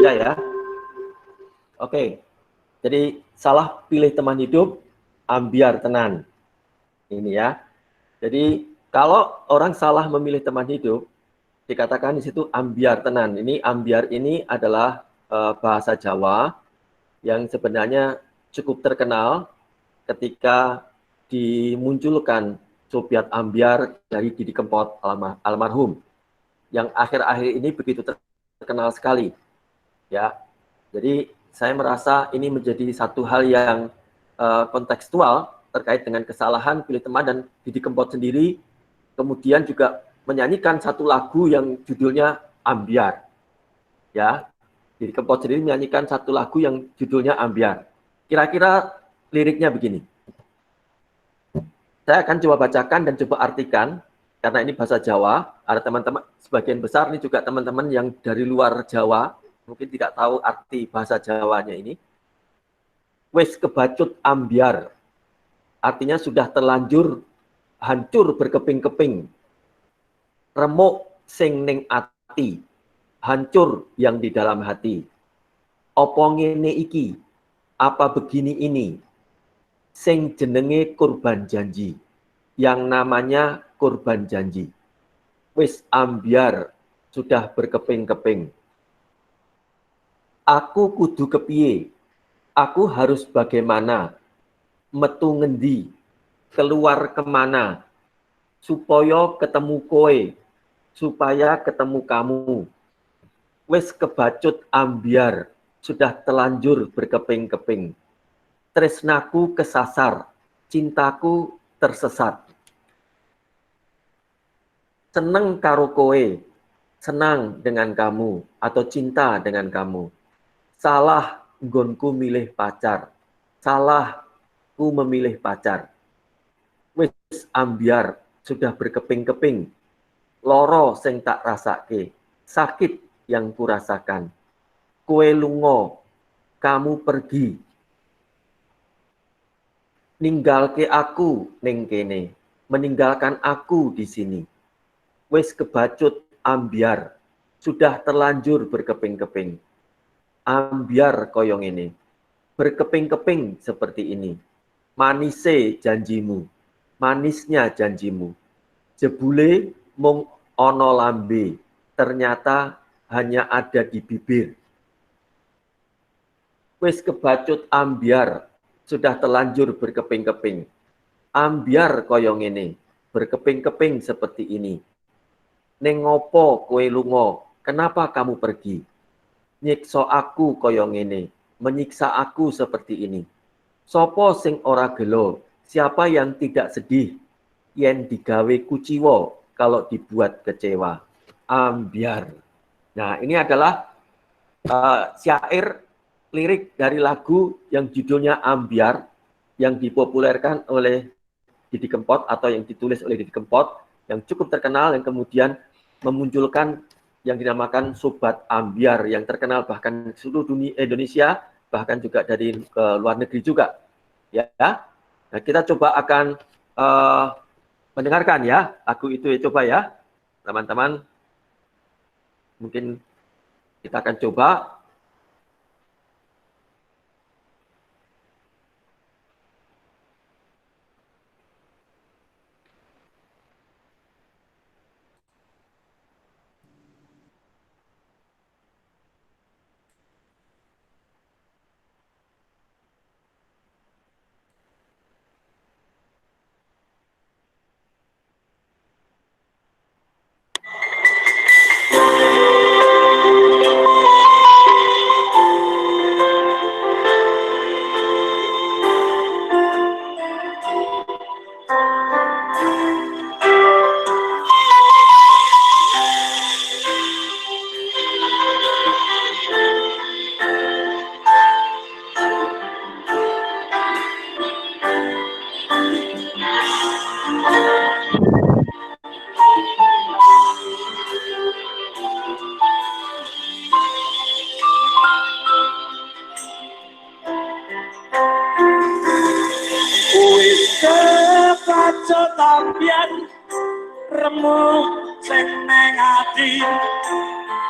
Ada ya? Oke. Jadi salah pilih teman hidup, ambiar tenan. Ini ya. Jadi kalau orang salah memilih teman hidup, dikatakan di situ ambiar tenan. Ini ambiar ini adalah bahasa Jawa yang sebenarnya cukup terkenal ketika dimunculkan Sobiat Ambiar dari Didi Kempot almarhum, yang akhir-akhir ini begitu terkenal sekali. Ya, jadi saya merasa ini menjadi satu hal yang kontekstual terkait dengan kesalahan pilih teman, dan Didi Kempot sendiri kemudian juga menyanyikan satu lagu yang judulnya Ambiar. Ya, Didi Kempot sendiri menyanyikan satu lagu yang judulnya Ambiar. Kira-kira liriknya begini. Saya akan coba bacakan dan coba artikan, karena ini bahasa Jawa. Ada teman-teman, sebagian besar ini juga teman-teman yang dari luar Jawa, mungkin tidak tahu arti bahasa Jawanya ini. Wes kebacut ambiar, artinya sudah terlanjur hancur berkeping-keping. Remuk sing ning ati, hancur yang di dalam hati. Opo ngene iki, apa begini ini, sing jenenge kurban janji, yang namanya kurban janji. Wis ambiar, sudah berkeping-keping. Aku kudu kepiye, aku harus bagaimana, metu ngendi, keluar kemana, supaya ketemu kowe, supaya ketemu kamu. Wis kebacut ambiar, sudah telanjur berkeping-keping. Tresnaku kesasar, cintaku tersesat. Seneng karo kowe, senang dengan kamu, atau cinta dengan kamu. Salah nggonku milih pacar, salah ku memilih pacar. Wis ambiar, sudah berkeping-keping. Loro sing tak rasake, sakit yang kurasakan. Kowe lungo, kamu pergi. Ninggalke aku ning kene, meninggalkan aku di sini. Wis kebacut ambiar, sudah terlanjur berkeping-keping. Ambiar koyong ini, berkeping-keping seperti ini. Manise janjimu, manisnya janjimu. Jebule mung ono lambe, ternyata hanya ada di bibir. Wis kebacut ambiar, sudah terlanjur berkeping-keping. Ambiar koyong ini, berkeping-keping seperti ini. Ning ngopo kowe lungo, kenapa kamu pergi? Nyiksa aku koyong ini, menyiksa aku seperti ini. Sopo sing ora gelo, siapa yang tidak sedih, yen digawe kuciwo, kalau dibuat kecewa. Ambiar. Nah, ini adalah syair lirik dari lagu yang judulnya Ambiar, yang dipopulerkan oleh Didi Kempot, atau yang ditulis oleh Didi Kempot, yang cukup terkenal, yang kemudian memunculkan yang dinamakan Sobat Ambiar, yang terkenal bahkan seluruh dunia Indonesia, bahkan juga dari luar negeri juga. Ya, nah, kita coba akan mendengarkan ya lagu itu ya, coba ya teman-teman. Mungkin kita akan coba.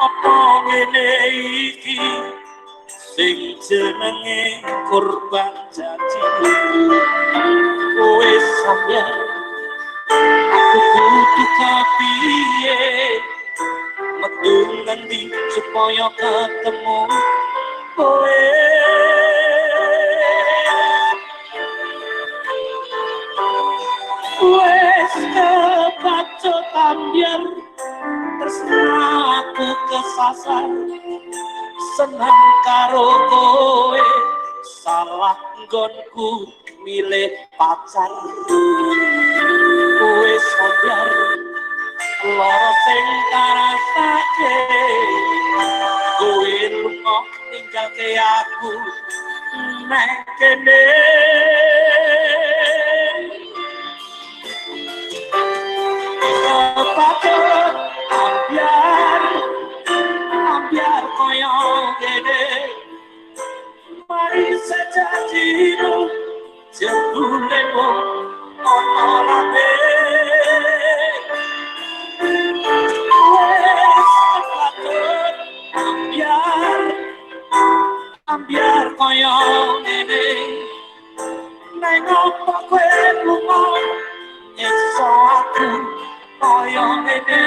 apa ngene iki sing jenenge korban janji kowe sampeyan aku kudu kapiye metu ngendi supaya ketemu kowe wes kepacut ambiar tresna aku kesasar seneng karo kowe salah nggonku milih pacar kowe sampeyan lara sing karasake kowe lunga ninggalke aku nang kene patut ambiar koyo ngene mari sejatimu jebule ono lambe patut ambiar koyo ngene nang opo kowe lunga iso aku koyo ngene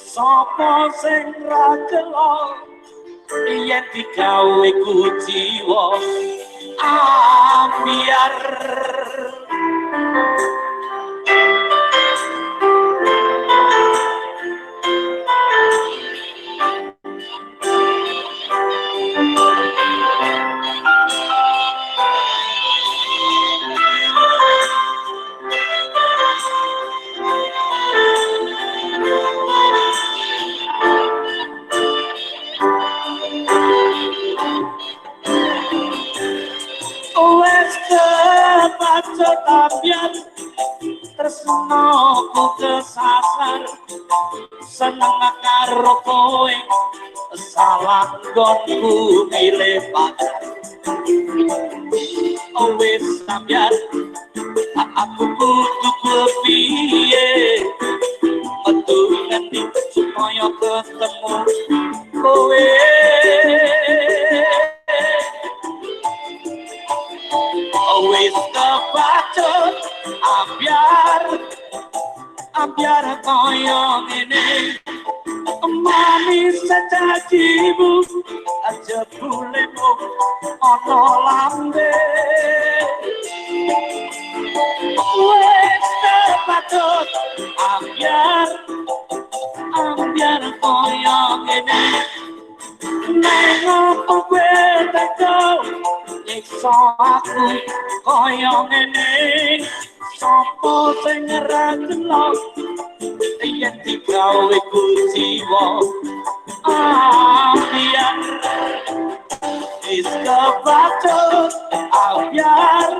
sapa sing ra kelok yen digawe ku jiwa ambiar ambiar tresno ku kesasar seneng karo kowe salah nggonku milih pacar wis ambiar aku kudu kepiye metu ngendi supaya ketemu kowe wis kepacut ambiar koyo ngene manis sejajimu aja bulemu ono lambe wis kepacut ambiar koyo ngene nang opo kowe teko nyiksa aku koyo ngene sapa sing ra kelok yen digawe ku jiwa ambiar wis kepacut ambiar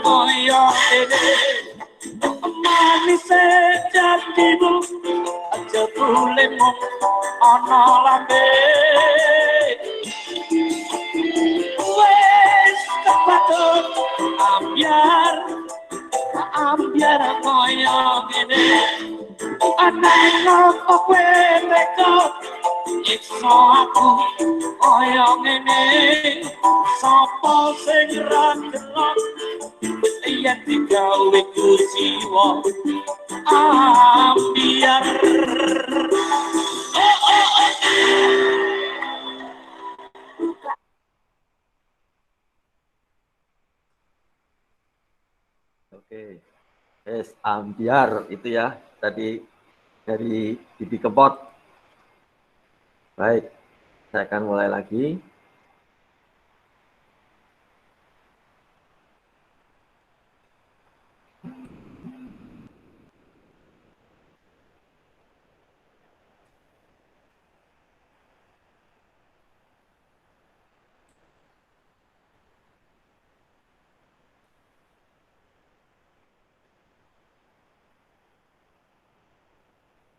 koyo ngene manis janjimu aja bulemu ono lambe wes kepacut ambiar koyo ngene aneh opo kowe teko nyiksa aku koyo ngene sapa sing ra kelok yen digawe ku jiwa ambiar Oke, ambiar itu ya tadi dari Didi Kempot. Baik, saya akan mulai lagi.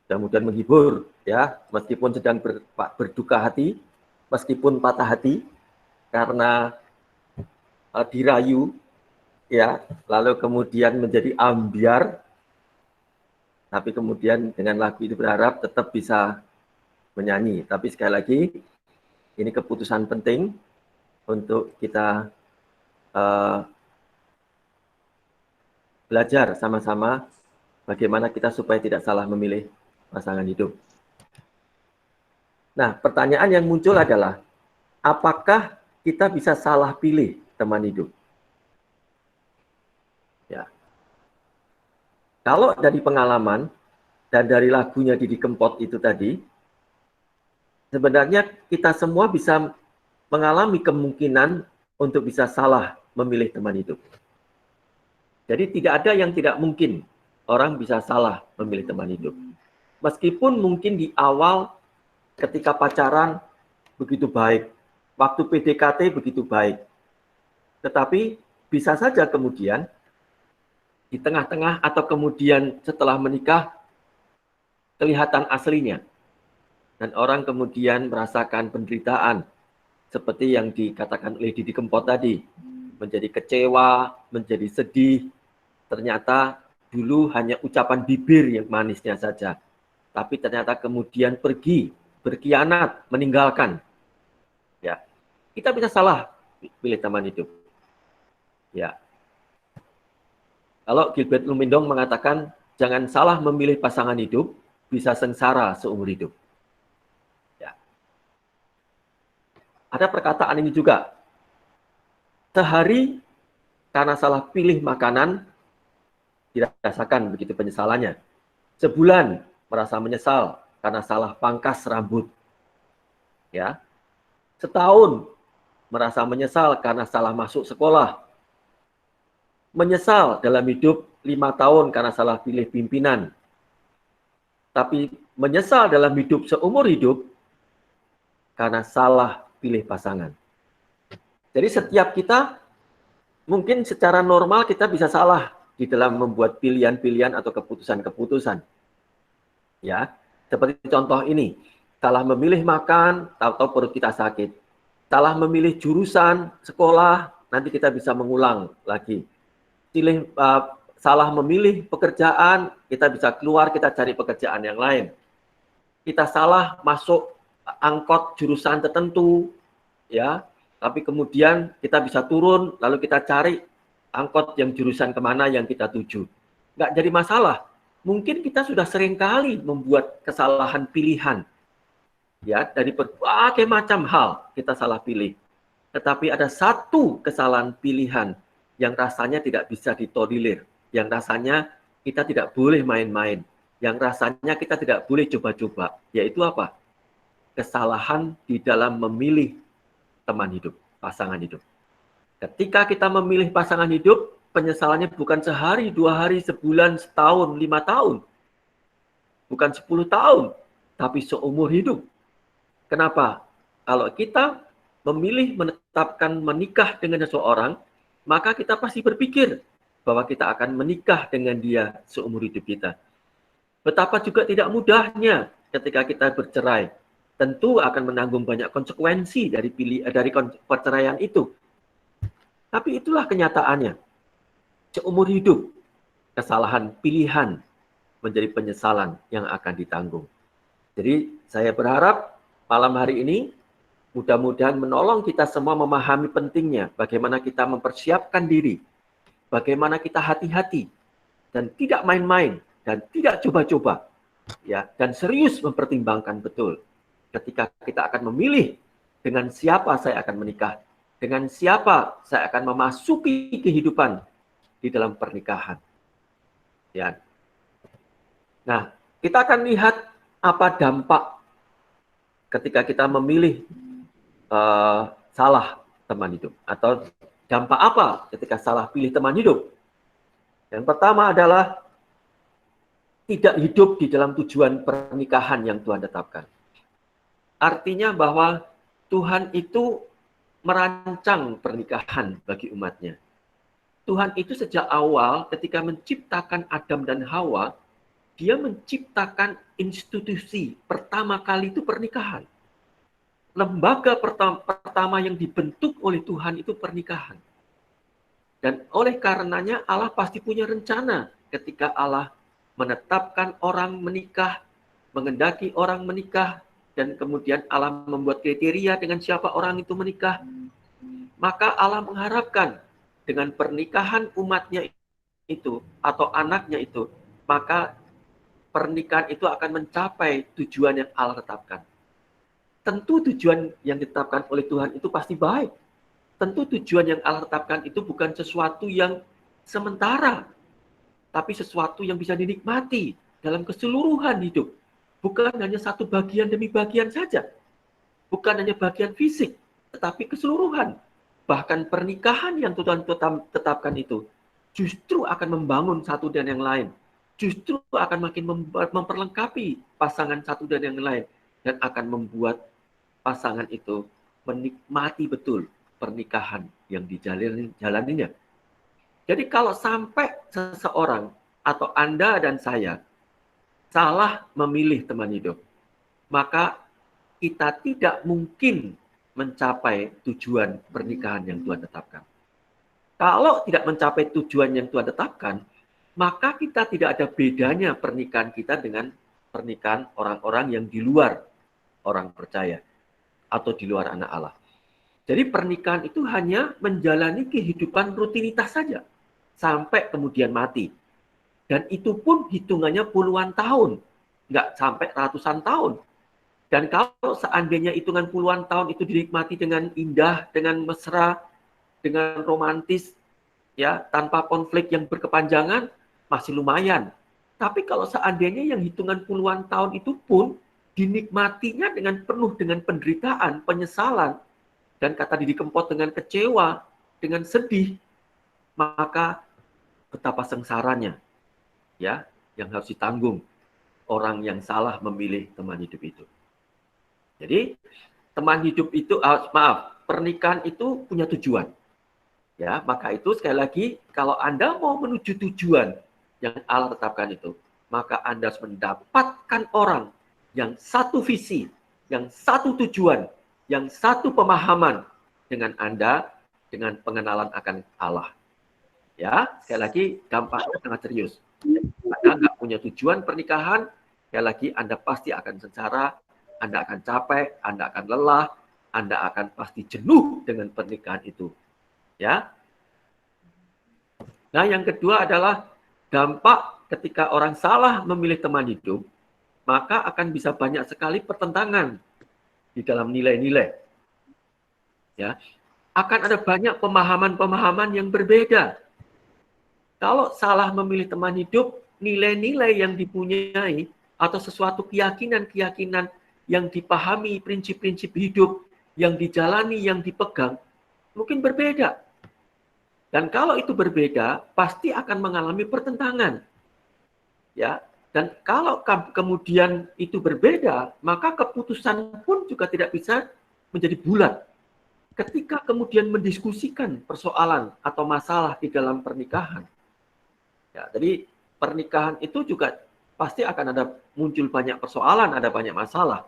Mudah-mudahan menghibur ya, meskipun sedang berduka hati, meskipun patah hati karena dirayu ya, lalu kemudian menjadi ambiar. tapi kemudian dengan lagu itu berharap tetap bisa menyanyi. Tapi sekali lagi, ini keputusan penting untuk kita belajar sama-sama bagaimana kita supaya tidak salah memilih pasangan hidup. Nah, pertanyaan yang muncul adalah, apakah kita bisa salah pilih teman hidup? Ya. Kalau dari pengalaman dan dari lagunya Didi Kempot itu tadi, sebenarnya kita semua bisa mengalami kemungkinan untuk bisa salah memilih teman hidup. Jadi tidak ada yang tidak mungkin orang bisa salah memilih teman hidup. Meskipun mungkin di awal ketika pacaran begitu baik, waktu PDKT begitu baik. Tetapi bisa saja kemudian di tengah-tengah atau kemudian setelah menikah kelihatan aslinya. Dan orang kemudian merasakan penderitaan seperti yang dikatakan oleh Didi Kempot tadi. Menjadi kecewa, menjadi sedih. Ternyata dulu hanya ucapan bibir yang manisnya saja. Tapi ternyata kemudian pergi, berkhianat, meninggalkan. Ya, kita bisa salah pilih teman hidup. Ya. Kalau Gilbert Lumindong mengatakan, jangan salah memilih pasangan hidup, bisa sengsara seumur hidup. Ya. Ada perkataan ini juga. Sehari karena salah pilih makanan, dirasakan begitu penyesalannya. Sebulan merasa menyesal karena salah pangkas rambut. Ya. Setahun merasa menyesal karena salah masuk sekolah. Menyesal dalam hidup 5 tahun karena salah pilih pimpinan. Tapi menyesal dalam hidup seumur hidup karena salah pilih pasangan. Jadi setiap kita mungkin secara normal kita bisa salah di dalam membuat pilihan-pilihan atau keputusan-keputusan. Ya, seperti contoh ini, salah memilih makan atau perut kita sakit. Salah memilih jurusan sekolah, nanti kita bisa mengulang lagi. Salah memilih pekerjaan, kita bisa keluar, kita cari pekerjaan yang lain. Kita salah masuk angkot jurusan tertentu, ya, tapi kemudian kita bisa turun, lalu kita cari angkot yang jurusan kemana yang kita tuju. Nggak jadi masalah. Mungkin kita sudah sering kali membuat kesalahan pilihan. Ya, dari berbagai macam hal kita salah pilih. Tetapi ada satu kesalahan pilihan yang rasanya tidak bisa ditolerir. Yang rasanya kita tidak boleh main-main. Yang rasanya kita tidak boleh coba-coba. Yaitu apa? Kesalahan di dalam memilih teman hidup, pasangan hidup. Ketika kita memilih pasangan hidup, penyesalannya bukan sehari, 2 hari, sebulan, setahun, 5 tahun. Bukan 10 tahun, tapi seumur hidup. Kenapa? Kalau kita memilih menetapkan menikah dengan seseorang, maka kita pasti berpikir bahwa kita akan menikah dengan dia seumur hidup kita. Betapa juga tidak mudahnya ketika kita bercerai. Tentu akan menanggung banyak konsekuensi dari perceraian itu. Tapi itulah kenyataannya. Seumur hidup, kesalahan pilihan menjadi penyesalan yang akan ditanggung. Jadi saya berharap malam hari ini mudah-mudahan menolong kita semua memahami pentingnya bagaimana kita mempersiapkan diri, bagaimana kita hati-hati dan tidak main-main dan tidak coba-coba, ya, dan serius mempertimbangkan betul ketika kita akan memilih dengan siapa saya akan menikah, dengan siapa saya akan memasuki kehidupan di dalam pernikahan. Ya. Nah, kita akan lihat apa dampak ketika kita memilih salah teman hidup, atau dampak apa ketika salah pilih teman hidup. Yang pertama adalah tidak hidup di dalam tujuan pernikahan yang Tuhan tetapkan. Artinya bahwa Tuhan itu merancang pernikahan bagi umatnya. Tuhan itu sejak awal ketika menciptakan Adam dan Hawa, dia menciptakan institusi pertama kali itu pernikahan. Lembaga pertama yang dibentuk oleh Tuhan itu pernikahan. Dan oleh karenanya Allah pasti punya rencana ketika Allah menetapkan orang menikah, mengendaki orang menikah, dan kemudian Allah membuat kriteria dengan siapa orang itu menikah, maka Allah mengharapkan dengan pernikahan umatnya itu atau anaknya itu, maka pernikahan itu akan mencapai tujuan yang Allah tetapkan. Tentu tujuan yang ditetapkan oleh Tuhan itu pasti baik. Tentu tujuan yang Allah tetapkan itu bukan sesuatu yang sementara, tapi sesuatu yang bisa dinikmati dalam keseluruhan hidup. Bukan hanya satu bagian demi bagian saja. Bukan hanya bagian fisik, tetapi keseluruhan. Bahkan pernikahan yang Tuhan tetapkan itu justru akan membangun satu dan yang lain. Justru akan makin memperlengkapi pasangan satu dan yang lain. Dan akan membuat pasangan itu menikmati betul pernikahan yang dijalaninya. Jadi kalau sampai seseorang atau Anda dan saya salah memilih teman hidup, maka kita tidak mungkin mencapai tujuan pernikahan yang Tuhan tetapkan. Kalau tidak mencapai tujuan yang Tuhan tetapkan, maka kita tidak ada bedanya pernikahan kita dengan pernikahan orang-orang yang di luar orang percaya atau di luar anak Allah. Jadi pernikahan itu hanya menjalani kehidupan rutinitas saja sampai kemudian mati. Dan itu pun hitungannya puluhan tahun, nggak sampai ratusan tahun. Dan kalau seandainya hitungan puluhan tahun itu dinikmati dengan indah, dengan mesra, dengan romantis, ya tanpa konflik yang berkepanjangan, masih lumayan. Tapi kalau seandainya yang hitungan puluhan tahun itu pun dinikmatinya dengan penuh dengan penderitaan, penyesalan, dan kata Didi Kempot dengan kecewa, dengan sedih, maka betapa sengsaranya, ya, yang harus ditanggung orang yang salah memilih teman hidup itu. Jadi teman hidup itu, pernikahan itu punya tujuan, ya. Maka itu sekali lagi, kalau Anda mau menuju tujuan yang Allah tetapkan itu, maka Anda harus mendapatkan orang yang satu visi, yang satu tujuan, yang satu pemahaman dengan Anda, dengan pengenalan akan Allah. Ya, sekali lagi dampaknya sangat serius. Anda nggak punya tujuan pernikahan, sekali lagi Anda pasti akan sengsara, Anda akan capek, Anda akan lelah, Anda akan pasti jenuh dengan pernikahan itu. Ya. Nah, yang kedua adalah dampak ketika orang salah memilih teman hidup, maka akan bisa banyak sekali pertentangan di dalam nilai-nilai. Ya, akan ada banyak pemahaman-pemahaman yang berbeda. Kalau salah memilih teman hidup, nilai-nilai yang dipunyai atau sesuatu keyakinan-keyakinan yang dipahami, prinsip-prinsip hidup yang dijalani, yang dipegang, mungkin berbeda. Dan kalau itu berbeda, pasti akan mengalami pertentangan. Ya, dan kalau kemudian itu berbeda, maka keputusan pun juga tidak bisa menjadi bulat. Ketika kemudian mendiskusikan persoalan atau masalah di dalam pernikahan, ya, jadi pernikahan itu juga pasti akan ada muncul banyak persoalan, ada banyak masalah.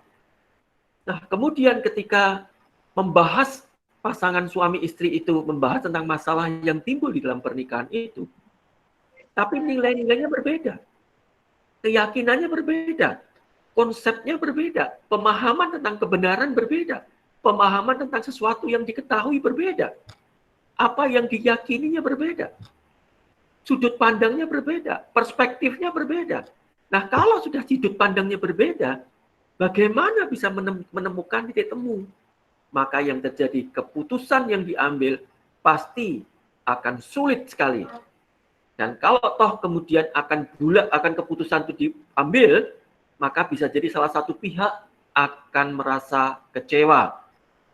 Nah, kemudian ketika membahas pasangan suami istri itu, membahas tentang masalah yang timbul di dalam pernikahan itu, tapi nilai-nilainya berbeda. Keyakinannya berbeda, konsepnya berbeda, pemahaman tentang kebenaran berbeda, pemahaman tentang sesuatu yang diketahui berbeda, apa yang diyakininya berbeda, sudut pandangnya berbeda, perspektifnya berbeda. Nah, kalau sudah sudut pandangnya berbeda, bagaimana bisa menemukan titik temu? Maka yang terjadi, keputusan yang diambil pasti akan sulit sekali. Dan kalau toh kemudian akan keputusan itu diambil, maka bisa jadi salah satu pihak akan merasa kecewa.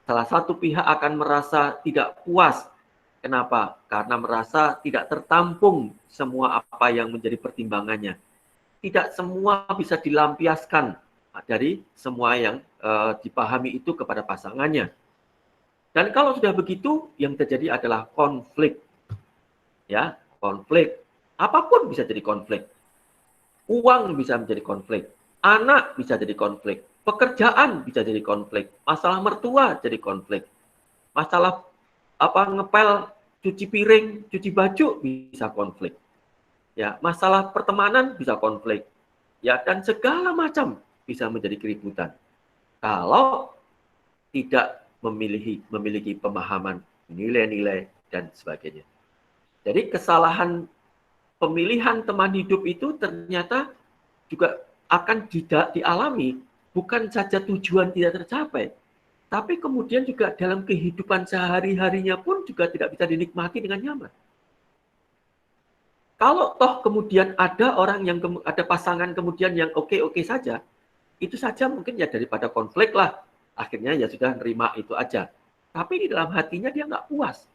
Salah satu pihak akan merasa tidak puas. Kenapa? Karena merasa tidak tertampung semua apa yang menjadi pertimbangannya. Tidak semua bisa dilampiaskan dari semua yang dipahami itu kepada pasangannya. Dan kalau sudah begitu, yang terjadi adalah konflik. Ya, konflik. Apapun bisa jadi konflik. Uang bisa menjadi konflik. Anak bisa jadi konflik. Pekerjaan bisa jadi konflik. Masalah mertua jadi konflik. Masalah ngepel, cuci piring, cuci baju bisa konflik. Ya, masalah pertemanan bisa konflik. Ya, dan segala macam bisa menjadi keributan. Kalau tidak memiliki pemahaman nilai-nilai dan sebagainya. Jadi kesalahan pemilihan teman hidup itu ternyata juga akan dialami, bukan saja tujuan tidak tercapai, tapi kemudian juga dalam kehidupan sehari-harinya pun juga tidak bisa dinikmati dengan nyaman. Kalau toh kemudian ada orang yang ada pasangan kemudian yang oke-oke saja, itu saja mungkin ya daripada konflik lah. Akhirnya ya sudah nerima itu aja. Tapi di dalam hatinya dia nggak puas.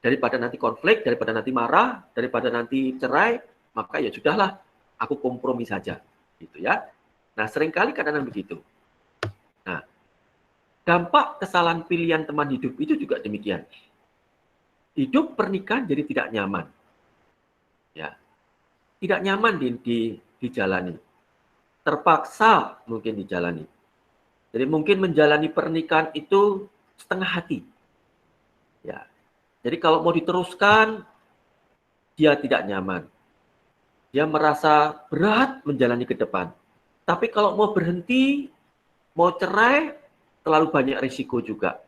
Daripada nanti konflik, daripada nanti marah, daripada nanti cerai, maka ya sudahlah, aku kompromi saja. Gitu ya. Nah, seringkali kadang-kadang begitu. Nah, dampak kesalahan pilihan teman hidup itu juga demikian. Hidup pernikahan jadi tidak nyaman. Ya, tidak nyaman dijalani. Terpaksa mungkin dijalani. Jadi mungkin menjalani pernikahan itu setengah hati. Ya. Jadi kalau mau diteruskan, dia tidak nyaman. Dia merasa berat menjalani ke depan. Tapi kalau mau berhenti, mau cerai, terlalu banyak risiko juga.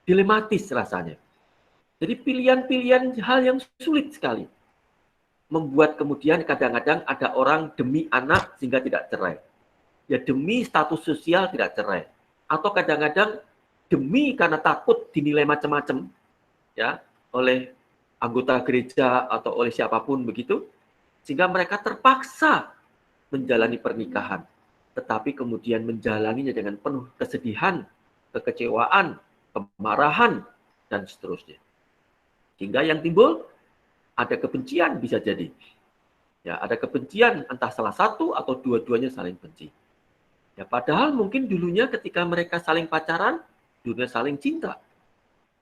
Dilematis rasanya. Jadi pilihan-pilihan hal yang sulit sekali. Membuat kemudian kadang-kadang ada orang demi anak sehingga tidak cerai. Ya demi status sosial tidak cerai. Atau kadang-kadang demi karena takut dinilai macam-macam ya oleh anggota gereja atau oleh siapapun begitu, sehingga mereka terpaksa menjalani pernikahan. Tetapi kemudian menjalaninya dengan penuh kesedihan, kekecewaan, kemarahan, dan seterusnya. Sehingga yang timbul ada kebencian bisa jadi. Ya, ada kebencian entah salah satu atau dua-duanya saling benci. Ya, padahal mungkin dulunya ketika mereka saling pacaran, dulunya saling cinta.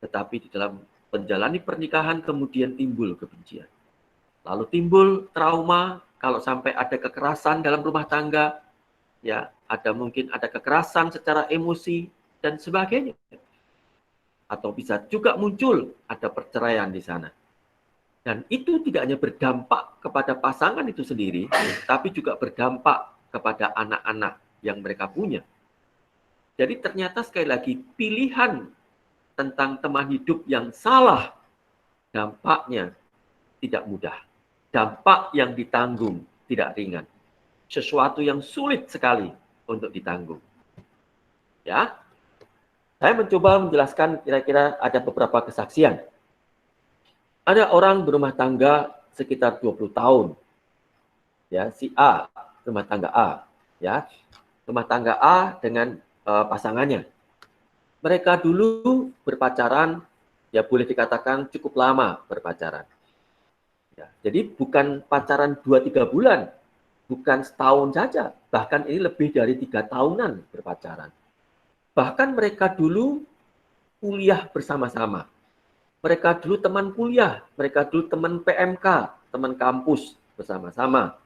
Tetapi di dalam menjalani pernikahan kemudian timbul kebencian. Lalu timbul trauma kalau sampai ada kekerasan dalam rumah tangga, ya, mungkin ada kekerasan secara emosi dan sebagainya. Atau bisa juga muncul ada perceraian di sana. Dan itu tidak hanya berdampak kepada pasangan itu sendiri, tapi juga berdampak kepada anak-anak yang mereka punya. Jadi ternyata sekali lagi pilihan tentang teman hidup yang salah, dampaknya tidak mudah. Dampak yang ditanggung tidak ringan. Sesuatu yang sulit sekali untuk ditanggung. Ya, saya mencoba menjelaskan kira-kira ada beberapa kesaksian. Ada orang berumah tangga sekitar 20 tahun. Ya, si A, rumah tangga A, ya. Rumah tangga A dengan pasangannya. Mereka dulu berpacaran, ya boleh dikatakan cukup lama berpacaran. Ya, jadi bukan pacaran 2-3 bulan, bukan setahun saja, bahkan ini lebih dari 3 tahunan berpacaran. Bahkan mereka dulu kuliah bersama-sama. Mereka dulu teman kuliah, mereka dulu teman PMK, teman kampus bersama-sama.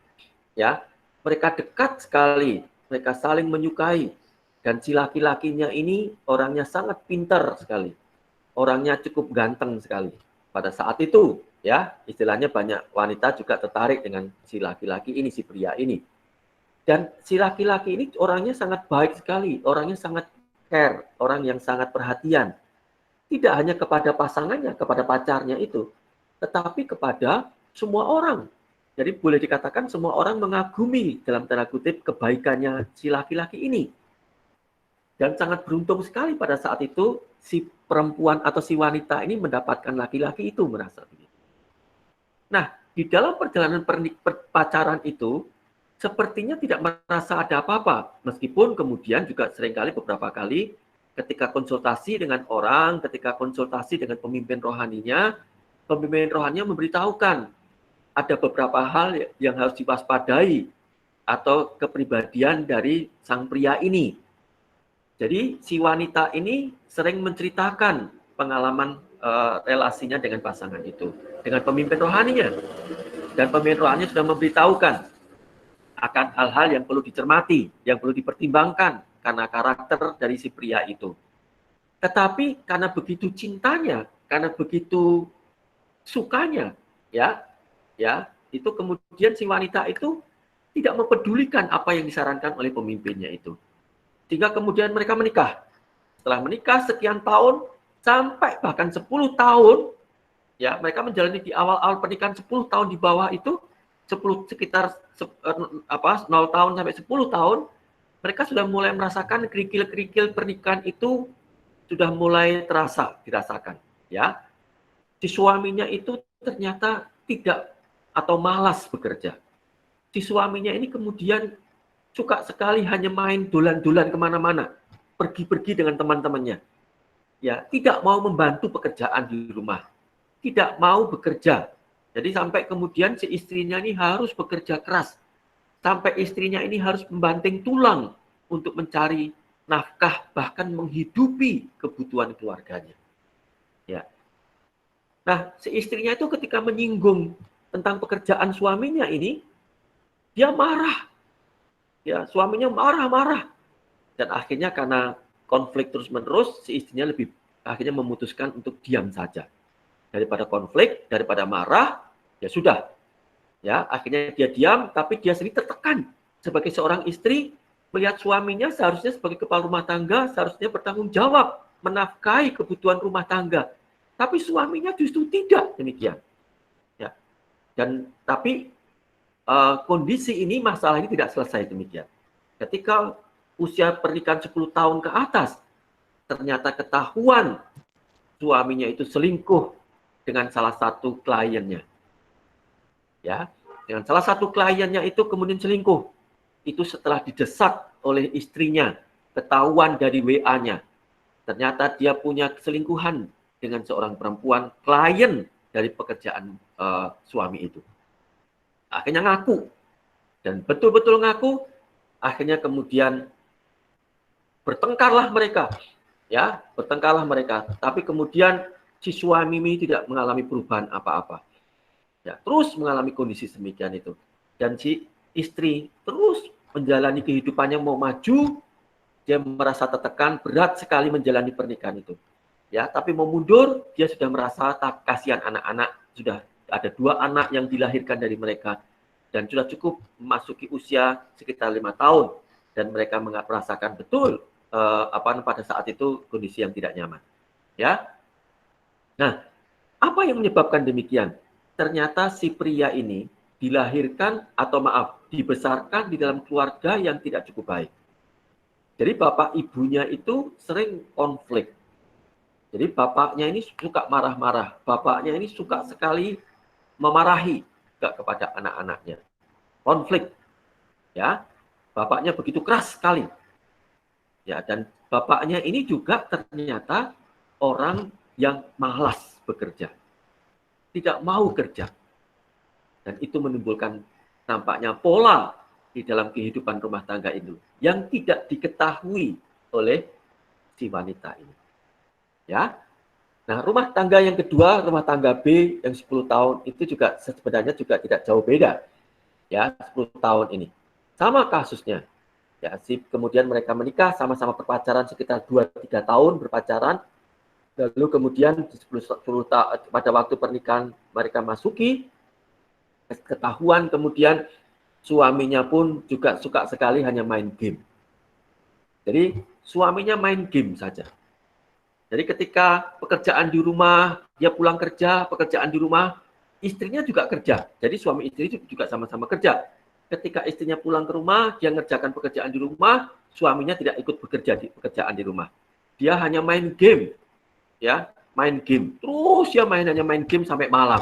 Ya, mereka dekat sekali, mereka saling menyukai. Dan si laki-lakinya ini orangnya sangat pintar sekali. Orangnya cukup ganteng sekali. Pada saat itu, ya, istilahnya banyak wanita juga tertarik dengan si laki-laki ini, si pria ini. Dan si laki-laki ini orangnya sangat baik sekali, orangnya sangat care, orang yang sangat perhatian. Tidak hanya kepada pasangannya, kepada pacarnya itu, tetapi kepada semua orang. Jadi boleh dikatakan semua orang mengagumi dalam tanda kutip kebaikannya si laki-laki ini. Dan sangat beruntung sekali pada saat itu si perempuan atau si wanita ini mendapatkan laki-laki itu merasa begitu. Nah, di dalam perjalanan pacaran itu sepertinya tidak merasa ada apa-apa. Meskipun kemudian juga seringkali beberapa kali ketika konsultasi dengan orang, ketika konsultasi dengan pemimpin rohaninya memberitahukan ada beberapa hal yang harus diwaspadai atau kepribadian dari sang pria ini. Jadi si wanita ini sering menceritakan pengalaman relasinya dengan pasangan itu, dengan pemimpin rohaninya. Dan pemimpin rohaninya sudah memberitahukan akan hal-hal yang perlu dicermati, yang perlu dipertimbangkan karena karakter dari si pria itu. Tetapi karena begitu cintanya, karena begitu sukanya, ya, itu kemudian si wanita itu tidak mempedulikan apa yang disarankan oleh pemimpinnya itu. Sehingga kemudian mereka menikah. Setelah menikah sekian tahun, sampai bahkan 10 tahun, ya mereka menjalani di awal-awal pernikahan 10 tahun di bawah itu, sekitar 0 tahun sampai 10 tahun, mereka sudah mulai merasakan kerikil-kerikil pernikahan itu sudah mulai dirasakan. Ya, si suaminya itu ternyata tidak atau malas bekerja. Si suaminya ini kemudian suka sekali hanya main dolan-dolan kemana-mana, pergi-pergi dengan teman-temannya. Ya, tidak mau membantu pekerjaan di rumah, tidak mau bekerja. Jadi sampai kemudian si istrinya ini harus bekerja keras, sampai istrinya ini harus membanting tulang untuk mencari nafkah, bahkan menghidupi kebutuhan keluarganya. Ya. Nah, si istrinya itu ketika menyinggung tentang pekerjaan suaminya ini, dia marah. Ya, suaminya marah-marah. Dan akhirnya karena konflik terus-menerus, si istrinya akhirnya memutuskan untuk diam saja. Daripada konflik, daripada marah, ya sudah. Ya, akhirnya dia diam, tapi dia sendiri tertekan. Sebagai seorang istri, melihat suaminya seharusnya sebagai kepala rumah tangga, seharusnya bertanggung jawab, menafkahi kebutuhan rumah tangga. Tapi suaminya justru tidak demikian. Ya. Tapi kondisi ini, masalah ini tidak selesai demikian. Ketika usia pernikahan 10 tahun ke atas, ternyata ketahuan suaminya itu selingkuh dengan salah satu kliennya. Ya, dengan salah satu kliennya itu kemudian selingkuh. Itu setelah didesak oleh istrinya, ketahuan dari WA-nya. Ternyata dia punya keselingkuhan dengan seorang perempuan, klien dari pekerjaan suami itu. Akhirnya ngaku, dan betul-betul ngaku, akhirnya kemudian bertengkarlah mereka, ya, bertengkarlah mereka. Tapi kemudian si suami ini tidak mengalami perubahan apa-apa, ya, terus mengalami kondisi demikian itu. Dan si istri terus menjalani kehidupannya mau maju, dia merasa tertekan, berat sekali menjalani pernikahan itu. Ya, tapi mau mundur, dia sudah merasa kasihan anak-anak, sudah ada 2 anak yang dilahirkan dari mereka, dan sudah cukup memasuki usia sekitar 5 tahun, dan mereka merasakan betul pada saat itu kondisi yang tidak nyaman. Ya, nah, apa yang menyebabkan demikian? Ternyata si pria ini dilahirkan atau dibesarkan di dalam keluarga yang tidak cukup baik. Jadi bapak ibunya itu sering konflik. Jadi bapaknya ini suka marah-marah, bapaknya ini suka sekali memarahi kepada anak-anaknya. Konflik. Ya. Bapaknya begitu keras sekali. Ya, dan bapaknya ini juga ternyata orang yang malas bekerja. Tidak mau kerja. Dan itu menimbulkan nampaknya pola di dalam kehidupan rumah tangga itu yang tidak diketahui oleh si wanita ini. Ya. Nah, rumah tangga yang kedua, rumah tangga B yang 10 tahun itu juga sebenarnya juga tidak jauh beda. Ya, 10 tahun ini. Sama kasusnya. Ya, kemudian mereka menikah, sama-sama berpacaran sekitar 2-3 tahun berpacaran. Lalu kemudian pada waktu pernikahan mereka masuki, ketahuan kemudian suaminya pun juga suka sekali hanya main game. Jadi suaminya main game saja. Jadi ketika pekerjaan di rumah, dia pulang kerja, pekerjaan di rumah, istrinya juga kerja. Jadi suami istri juga sama-sama kerja. Ketika istrinya pulang ke rumah, dia ngerjakan pekerjaan di rumah, suaminya tidak ikut bekerja di pekerjaan di rumah. Dia hanya main game. Ya, main game. Terus dia hanya main game sampai malam.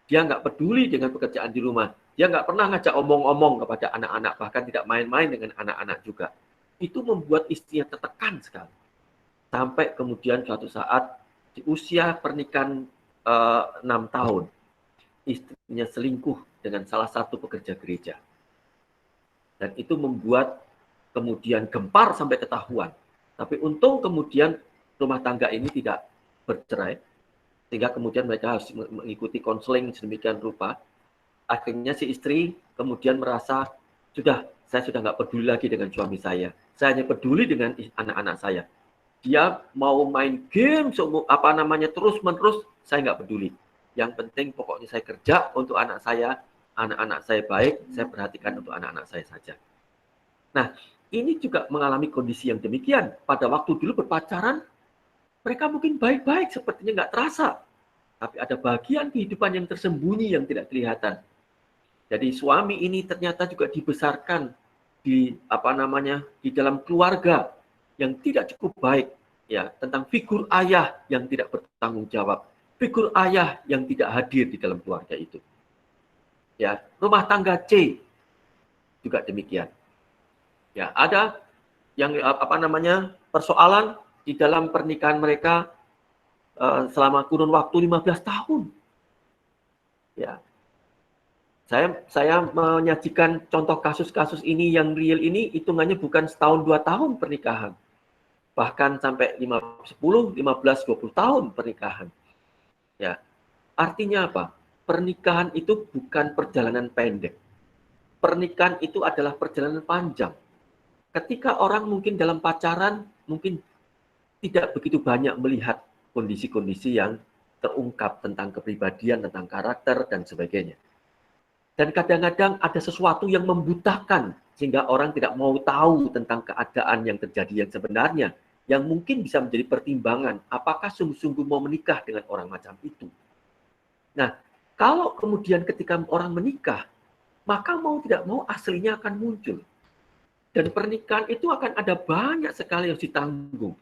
Dia nggak peduli dengan pekerjaan di rumah. Dia nggak pernah ngajak omong-omong kepada anak-anak, bahkan tidak main-main dengan anak-anak juga. Itu membuat istrinya tertekan sekali. Sampai kemudian suatu saat di usia pernikahan 6 tahun, istrinya selingkuh dengan salah satu pekerja gereja. Dan itu membuat kemudian gempar sampai ketahuan. Tapi untung kemudian rumah tangga ini tidak bercerai, sehingga kemudian mereka harus mengikuti konseling sedemikian rupa. Akhirnya si istri kemudian merasa, saya sudah nggak peduli lagi dengan suami saya hanya peduli dengan anak-anak saya. Dia mau main game terus-menerus, saya nggak peduli. Yang penting pokoknya saya kerja untuk anak saya, anak-anak saya baik, saya perhatikan untuk anak-anak saya saja. Nah, ini juga mengalami kondisi yang demikian. Pada waktu dulu berpacaran, mereka mungkin baik-baik, sepertinya nggak terasa. Tapi ada bagian kehidupan yang tersembunyi yang tidak kelihatan. Jadi suami ini ternyata juga dibesarkan di di dalam keluarga yang tidak cukup baik, ya, tentang figur ayah yang tidak bertanggung jawab, figur ayah yang tidak hadir di dalam keluarga itu. Ya, rumah tangga C juga demikian. Ya, ada yang persoalan di dalam pernikahan mereka selama kurun waktu 15 tahun. Ya. Saya menyajikan contoh kasus-kasus ini yang real ini hitungannya bukan setahun 2 tahun pernikahan. Bahkan sampai 10, 15, 20 tahun pernikahan. Ya. Artinya apa? Pernikahan itu bukan perjalanan pendek. Pernikahan itu adalah perjalanan panjang. Ketika orang mungkin dalam pacaran mungkin tidak begitu banyak melihat kondisi-kondisi yang terungkap tentang kepribadian, tentang karakter, dan sebagainya. Dan kadang-kadang ada sesuatu yang membutakan, sehingga orang tidak mau tahu tentang keadaan yang terjadi yang sebenarnya, yang mungkin bisa menjadi pertimbangan, apakah sungguh-sungguh mau menikah dengan orang macam itu. Nah, kalau kemudian ketika orang menikah, maka mau tidak mau aslinya akan muncul. Dan pernikahan itu akan ada banyak sekali yang ditanggung.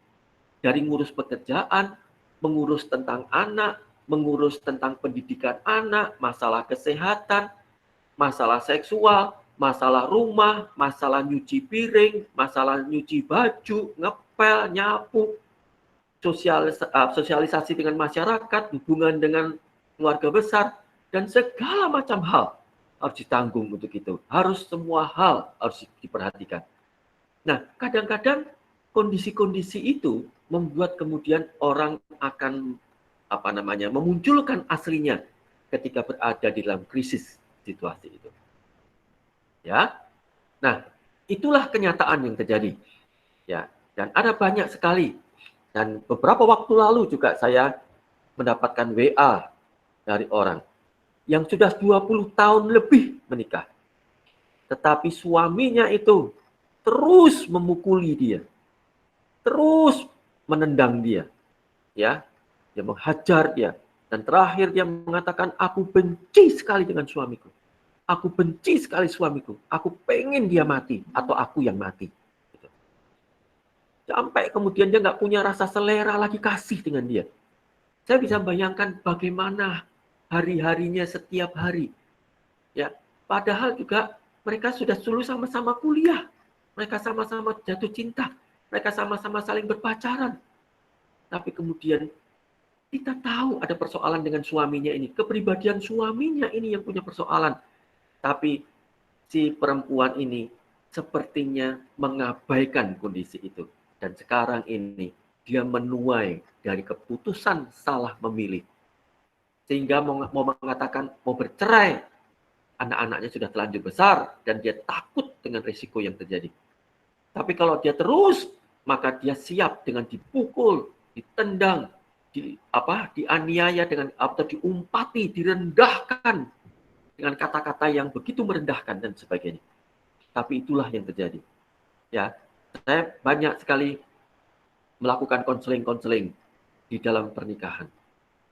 Dari ngurus pekerjaan, mengurus tentang anak, mengurus tentang pendidikan anak, masalah kesehatan, masalah seksual, masalah rumah, masalah nyuci piring, masalah nyuci baju, ngepel, nyapu, sosialisasi dengan masyarakat, hubungan dengan keluarga besar, dan segala macam hal harus ditanggung untuk itu. Harus semua hal harus diperhatikan. Nah, kadang-kadang kondisi-kondisi itu membuat kemudian orang akan memunculkan aslinya ketika berada di dalam krisis situasi itu. Ya. Nah, itulah kenyataan yang terjadi. Ya, dan ada banyak sekali. Dan beberapa waktu lalu juga saya mendapatkan WA dari orang yang sudah 20 tahun lebih menikah. Tetapi suaminya itu terus memukuli dia. Terus menendang dia. Ya. Dia menghajar dia. Dan terakhir dia mengatakan, aku benci sekali dengan suamiku. Aku benci sekali suamiku. Aku pengen dia mati atau aku yang mati. Gitu. Sampai kemudian dia nggak punya rasa selera lagi kasih dengan dia. Saya bisa bayangkan bagaimana hari-harinya setiap hari. Ya, padahal juga mereka sudah dulu sama-sama kuliah. Mereka sama-sama jatuh cinta. Mereka sama-sama saling berpacaran. Tapi kemudian kita tahu ada persoalan dengan suaminya ini. Kepribadian suaminya ini yang punya persoalan. Tapi si perempuan ini sepertinya mengabaikan kondisi itu. Dan sekarang ini dia menuai dari keputusan salah memilih. Sehingga mau mengatakan mau bercerai. Anak-anaknya sudah terlanjur besar dan dia takut dengan risiko yang terjadi. Tapi kalau dia terus, maka dia siap dengan dipukul, ditendang, dianiaya dengan atau diumpati, direndahkan dengan kata-kata yang begitu merendahkan dan sebagainya. Tapi itulah yang terjadi. Ya, saya banyak sekali melakukan konseling-konseling di dalam pernikahan.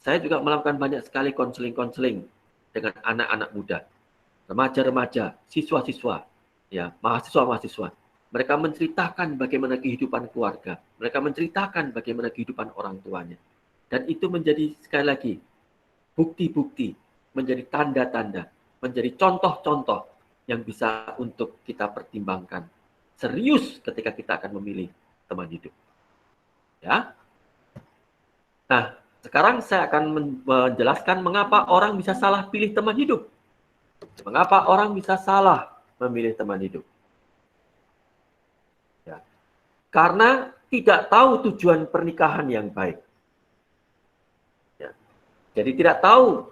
Saya juga melakukan banyak sekali konseling-konseling dengan anak-anak muda, remaja-remaja, siswa-siswa, ya, mahasiswa-mahasiswa. Mereka menceritakan bagaimana kehidupan keluarga, mereka menceritakan bagaimana kehidupan orang tuanya. Dan itu menjadi, sekali lagi, bukti-bukti, menjadi tanda-tanda, menjadi contoh-contoh yang bisa untuk kita pertimbangkan. Serius ketika kita akan memilih teman hidup. Ya. Nah, sekarang saya akan menjelaskan mengapa orang bisa salah pilih teman hidup. Mengapa orang bisa salah memilih teman hidup. Ya. Karena tidak tahu tujuan pernikahan yang baik. Jadi tidak tahu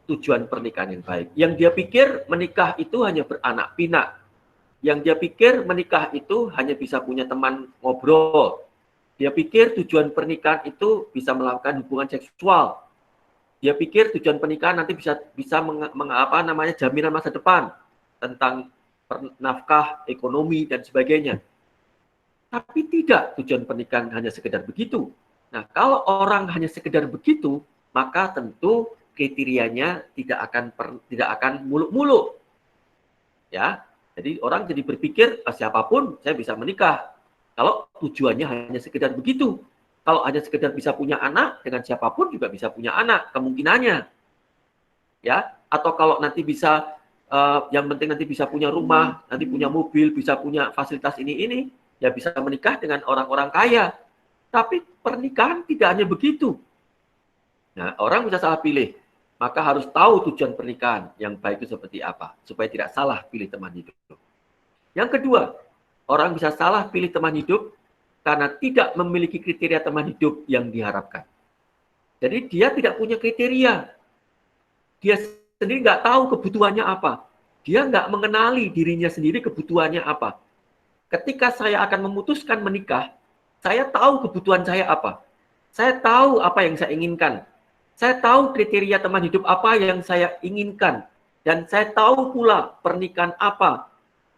tujuan pernikahan yang baik. Yang dia pikir menikah itu hanya beranak pinak. Yang dia pikir menikah itu hanya bisa punya teman ngobrol. Dia pikir tujuan pernikahan itu bisa melakukan hubungan seksual. Dia pikir tujuan pernikahan nanti bisa jaminan masa depan tentang nafkah, ekonomi dan sebagainya. Tapi tidak, tujuan pernikahan hanya sekedar begitu. Nah, kalau orang hanya sekedar begitu, maka tentu kriterianya tidak akan muluk-muluk. Ya. Jadi orang jadi berpikir siapapun saya bisa menikah. Kalau tujuannya hanya sekedar begitu. Kalau hanya sekedar bisa punya anak, dengan siapapun juga bisa punya anak, kemungkinannya. Ya, atau kalau nanti bisa, yang penting nanti bisa punya rumah, nanti punya mobil, bisa punya fasilitas ini, ya bisa menikah dengan orang-orang kaya. Tapi pernikahan tidak hanya begitu. Nah, orang bisa salah pilih. Maka harus tahu tujuan pernikahan yang baik itu seperti apa, supaya tidak salah pilih teman hidup. Yang kedua, orang bisa salah pilih teman hidup karena tidak memiliki kriteria teman hidup yang diharapkan. Jadi dia tidak punya kriteria. Dia sendiri nggak tahu kebutuhannya apa. Dia nggak mengenali dirinya sendiri kebutuhannya apa. Ketika saya akan memutuskan menikah, saya tahu kebutuhan saya apa. Saya tahu apa yang saya inginkan. Saya tahu kriteria teman hidup apa yang saya inginkan. Dan saya tahu pula pernikahan apa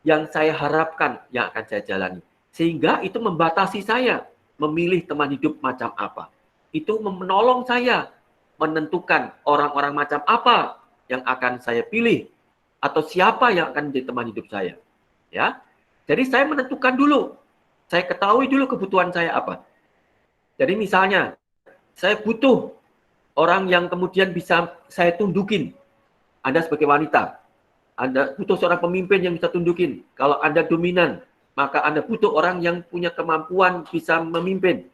yang saya harapkan yang akan saya jalani. Sehingga itu membatasi saya memilih teman hidup macam apa. Itu menolong saya menentukan orang-orang macam apa yang akan saya pilih atau siapa yang akan menjadi teman hidup saya. Ya. Jadi saya menentukan dulu. Saya ketahui dulu kebutuhan saya apa. Jadi misalnya saya butuh orang yang kemudian bisa saya tundukin. Anda sebagai wanita, Anda butuh seorang pemimpin yang bisa tundukin. Kalau Anda dominan, maka Anda butuh orang yang punya kemampuan bisa memimpin,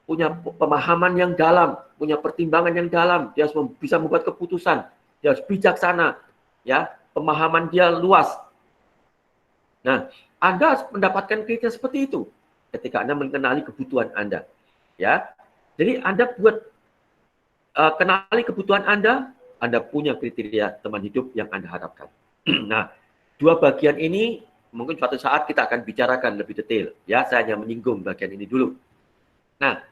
punya pemahaman yang dalam, punya pertimbangan yang dalam, dia harus bisa membuat keputusan, dia harus bijaksana, ya, pemahaman dia luas. Nah, Anda harus mendapatkan kriteria seperti itu ketika Anda mengenali kebutuhan Anda, ya. Jadi Anda buat kenali kebutuhan Anda punya kriteria teman hidup yang Anda harapkan. Nah, dua bagian ini mungkin suatu saat kita akan bicarakan lebih detail. Ya, saya hanya menyinggung bagian ini dulu. Nah,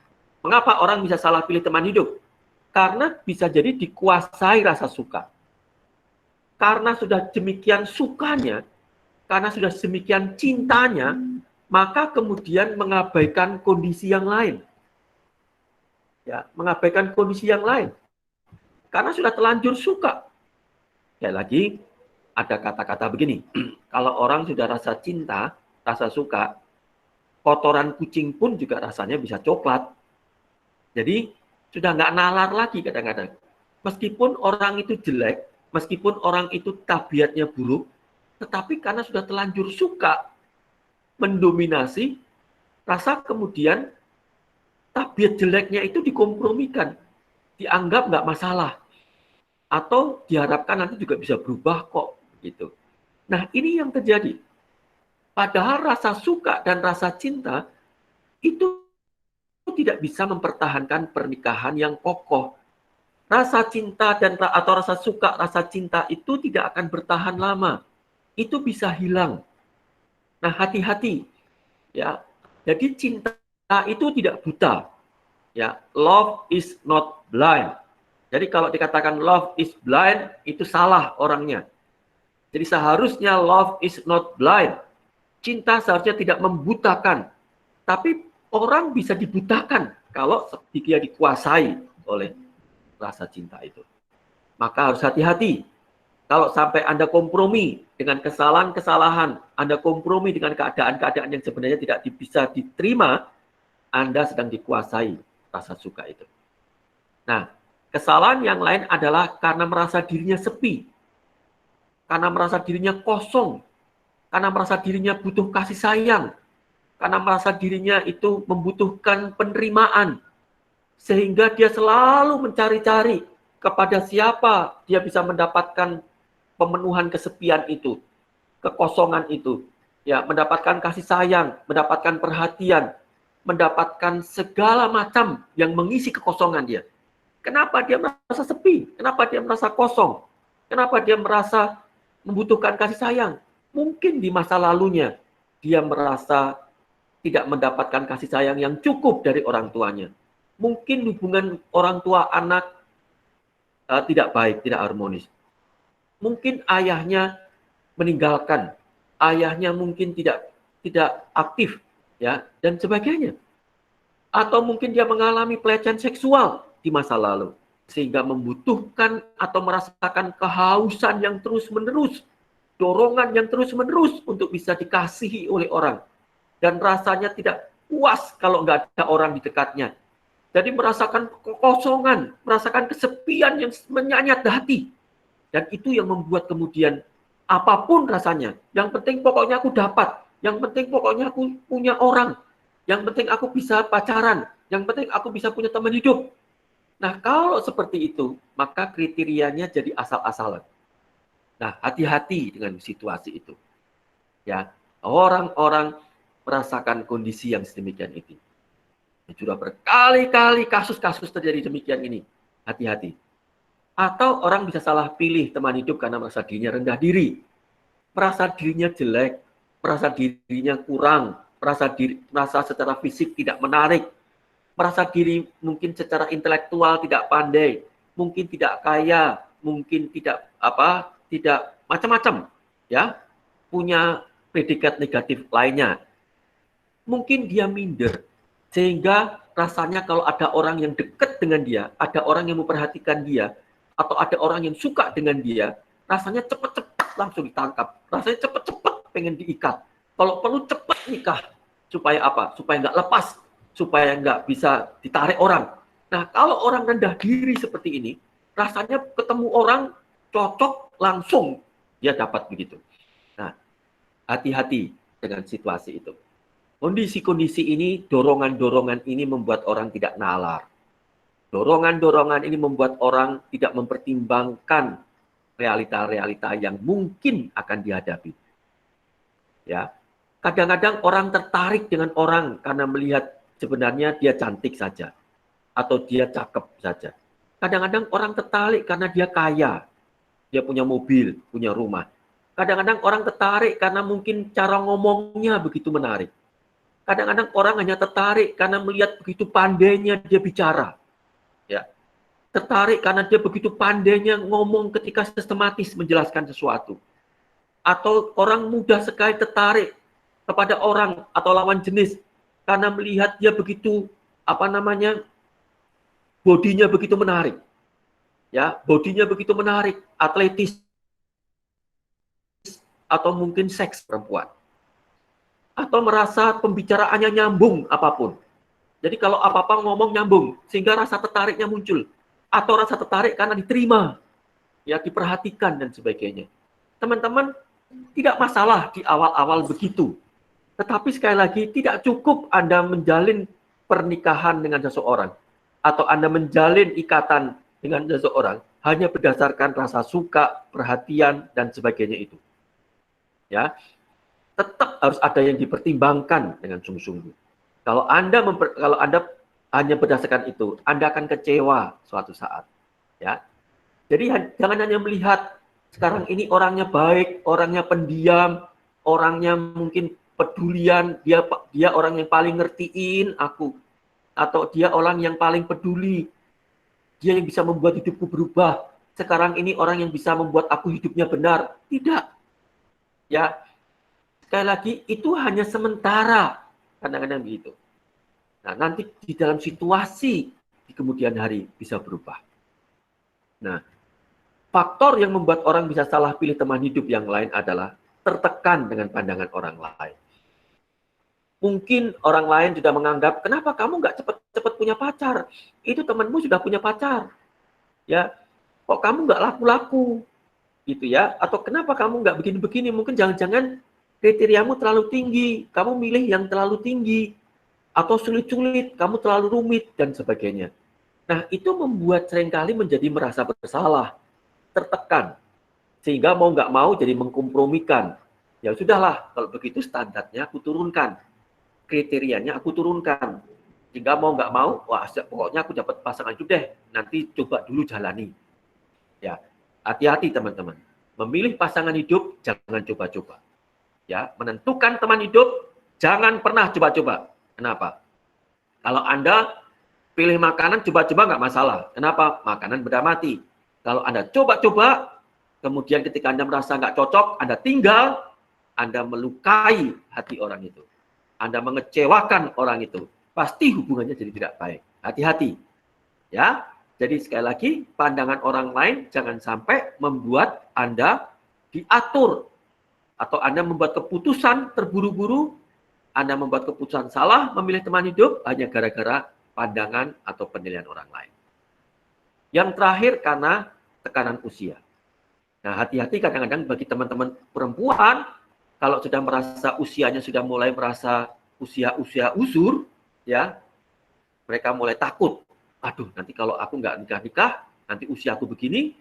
mengapa orang bisa salah pilih teman hidup? Karena bisa jadi dikuasai rasa suka. Karena sudah demikian sukanya, karena sudah demikian cintanya, maka kemudian mengabaikan kondisi yang lain. Ya, mengabaikan kondisi yang lain. Karena sudah telanjur suka. Ya lagi, ada kata-kata begini, kalau orang sudah rasa cinta, rasa suka, kotoran kucing pun juga rasanya bisa coklat. Jadi sudah nggak nalar lagi kadang-kadang. Meskipun orang itu jelek, meskipun orang itu tabiatnya buruk, tetapi karena sudah telanjur suka, mendominasi, rasa kemudian tabiat jeleknya itu dikompromikan, dianggap nggak masalah, atau diharapkan nanti juga bisa berubah kok. Gitu. Nah, ini yang terjadi. Padahal rasa suka dan rasa cinta itu tidak bisa mempertahankan pernikahan yang kokoh. Rasa cinta atau rasa suka, rasa cinta itu tidak akan bertahan lama. Itu bisa hilang. Nah, hati-hati. Ya. Jadi cinta itu tidak buta. Ya, love is not blind. Jadi kalau dikatakan love is blind, itu salah orangnya. Jadi seharusnya love is not blind. Cinta seharusnya tidak membutakan. Tapi orang bisa dibutakan kalau dia dikuasai oleh rasa cinta itu. Maka harus hati-hati. Kalau sampai Anda kompromi dengan kesalahan-kesalahan, Anda kompromi dengan keadaan-keadaan yang sebenarnya tidak bisa diterima, Anda sedang dikuasai rasa suka itu. Nah, kesalahan yang lain adalah karena merasa dirinya sepi. Karena merasa dirinya kosong, karena merasa dirinya butuh kasih sayang, karena merasa dirinya itu membutuhkan penerimaan, sehingga dia selalu mencari-cari kepada siapa dia bisa mendapatkan pemenuhan kesepian itu, kekosongan itu, ya, mendapatkan kasih sayang, mendapatkan perhatian, mendapatkan segala macam yang mengisi kekosongan dia. Kenapa dia merasa sepi? Kenapa dia merasa kosong? Kenapa dia merasa membutuhkan kasih sayang? Mungkin di masa lalunya dia merasa tidak mendapatkan kasih sayang yang cukup dari orang tuanya. Mungkin hubungan orang tua anak tidak baik, tidak harmonis. Mungkin ayahnya meninggalkan, ayahnya mungkin tidak aktif, ya, dan sebagainya. Atau mungkin dia mengalami pelecehan seksual di masa lalu, sehingga membutuhkan atau merasakan kehausan yang terus-menerus, dorongan yang terus-menerus untuk bisa dikasihi oleh orang. Dan rasanya tidak puas kalau nggak ada orang di dekatnya. Jadi merasakan kekosongan, merasakan kesepian yang menyayat hati. Dan itu yang membuat kemudian apapun rasanya, yang penting pokoknya aku dapat, yang penting pokoknya aku punya orang, yang penting aku bisa pacaran, yang penting aku bisa punya teman hidup. Nah, kalau seperti itu, maka kriterianya jadi asal-asalan. Nah, hati-hati dengan situasi itu. Ya, orang-orang merasakan kondisi yang sedemikian itu. Sudah berkali-kali kasus-kasus terjadi demikian ini. Hati-hati. Atau orang bisa salah pilih teman hidup karena merasa dirinya rendah diri, merasa dirinya jelek, merasa dirinya kurang, merasa secara fisik tidak menarik, merasa diri mungkin secara intelektual tidak pandai, mungkin tidak kaya, mungkin tidak macam-macam, ya, punya predikat negatif lainnya. Mungkin dia minder, sehingga rasanya kalau ada orang yang dekat dengan dia, ada orang yang memperhatikan dia, atau ada orang yang suka dengan dia, rasanya cepat-cepat langsung ditangkap. Rasanya cepat-cepat pengen diikat. Kalau perlu cepat nikah. Supaya apa? Supaya nggak lepas. Supaya nggak bisa ditarik orang. Nah, kalau orang rendah diri seperti ini, rasanya ketemu orang cocok langsung dia dapat begitu. Nah, hati-hati dengan situasi itu. Kondisi-kondisi ini, dorongan-dorongan ini membuat orang tidak nalar. Dorongan-dorongan ini membuat orang tidak mempertimbangkan realita-realita yang mungkin akan dihadapi. Ya, kadang-kadang orang tertarik dengan orang karena melihat sebenarnya dia cantik saja atau dia cakep saja. Kadang-kadang orang tertarik karena dia kaya, dia punya mobil, punya rumah. Kadang-kadang orang tertarik karena mungkin cara ngomongnya begitu menarik. Kadang-kadang orang hanya tertarik karena melihat begitu pandainya dia bicara. Ya, tertarik karena dia begitu pandainya ngomong ketika sistematis menjelaskan sesuatu. Atau orang mudah sekali tertarik kepada orang atau lawan jenis karena melihat dia begitu bodinya begitu menarik. Ya, bodinya begitu menarik, atletis atau mungkin seks perempuan. Atau merasa pembicaraannya nyambung apapun. Jadi kalau apa-apa ngomong nyambung, sehingga rasa tertariknya muncul. Atau rasa tertarik karena diterima, ya, diperhatikan dan sebagainya. Teman-teman, tidak masalah di awal-awal begitu. Tetapi sekali lagi, tidak cukup Anda menjalin pernikahan dengan seseorang. Atau Anda menjalin ikatan dengan seseorang, hanya berdasarkan rasa suka, perhatian, dan sebagainya itu. Ya, tetap harus ada yang dipertimbangkan dengan sungguh-sungguh. Kalau Anda hanya berdasarkan itu, Anda akan kecewa suatu saat. Ya, jadi jangan hanya melihat sekarang ini orangnya baik, orangnya pendiam, orangnya mungkin pedulian, dia orang yang paling ngertiin aku, atau dia orang yang paling peduli, dia yang bisa membuat hidupku berubah. Sekarang ini orang yang bisa membuat aku hidupnya benar. Tidak. Ya, sekali lagi itu hanya sementara. Kadang-kadang begitu. Nah, nanti di dalam situasi di kemudian hari bisa berubah. Nah, faktor yang membuat orang bisa salah pilih teman hidup yang lain adalah tertekan dengan pandangan orang lain. Mungkin orang lain sudah menganggap, kenapa kamu nggak cepat-cepat punya pacar? Itu temanmu sudah punya pacar. Ya, kok kamu nggak laku-laku? Gitu ya. Atau kenapa kamu nggak begini-begini? Mungkin jangan-jangan kriteriamu terlalu tinggi. Kamu milih yang terlalu tinggi. Atau sulit-sulit, kamu terlalu rumit, dan sebagainya. Nah, itu membuat seringkali menjadi merasa bersalah, tertekan, sehingga mau nggak mau jadi mengkompromikan. Ya sudahlah, kalau begitu standarnya aku turunkan, kriterianya aku turunkan, sehingga mau nggak mau, wah pokoknya aku dapat pasangan itu deh, nanti coba dulu jalani. Ya, hati-hati teman-teman, memilih pasangan hidup jangan coba-coba. Ya, menentukan teman hidup jangan pernah coba-coba. Kenapa? Kalau Anda pilih makanan coba-coba nggak masalah. Kenapa? Makanan benda mati. Kalau Anda coba-coba, kemudian ketika Anda merasa nggak cocok, Anda tinggal, Anda melukai hati orang itu. Anda mengecewakan orang itu. Pasti hubungannya jadi tidak baik. Hati-hati. Ya. Jadi sekali lagi, pandangan orang lain jangan sampai membuat Anda diatur. Atau Anda membuat keputusan terburu-buru, Anda membuat keputusan salah memilih teman hidup hanya gara-gara pandangan atau penilaian orang lain. Yang terakhir karena tekanan usia. Nah, hati-hati kadang-kadang bagi teman-teman perempuan, kalau sudah merasa usianya sudah mulai merasa usia usur, ya, mereka mulai takut. Aduh, nanti kalau aku nggak nikah-nikah, nanti usia aku begini,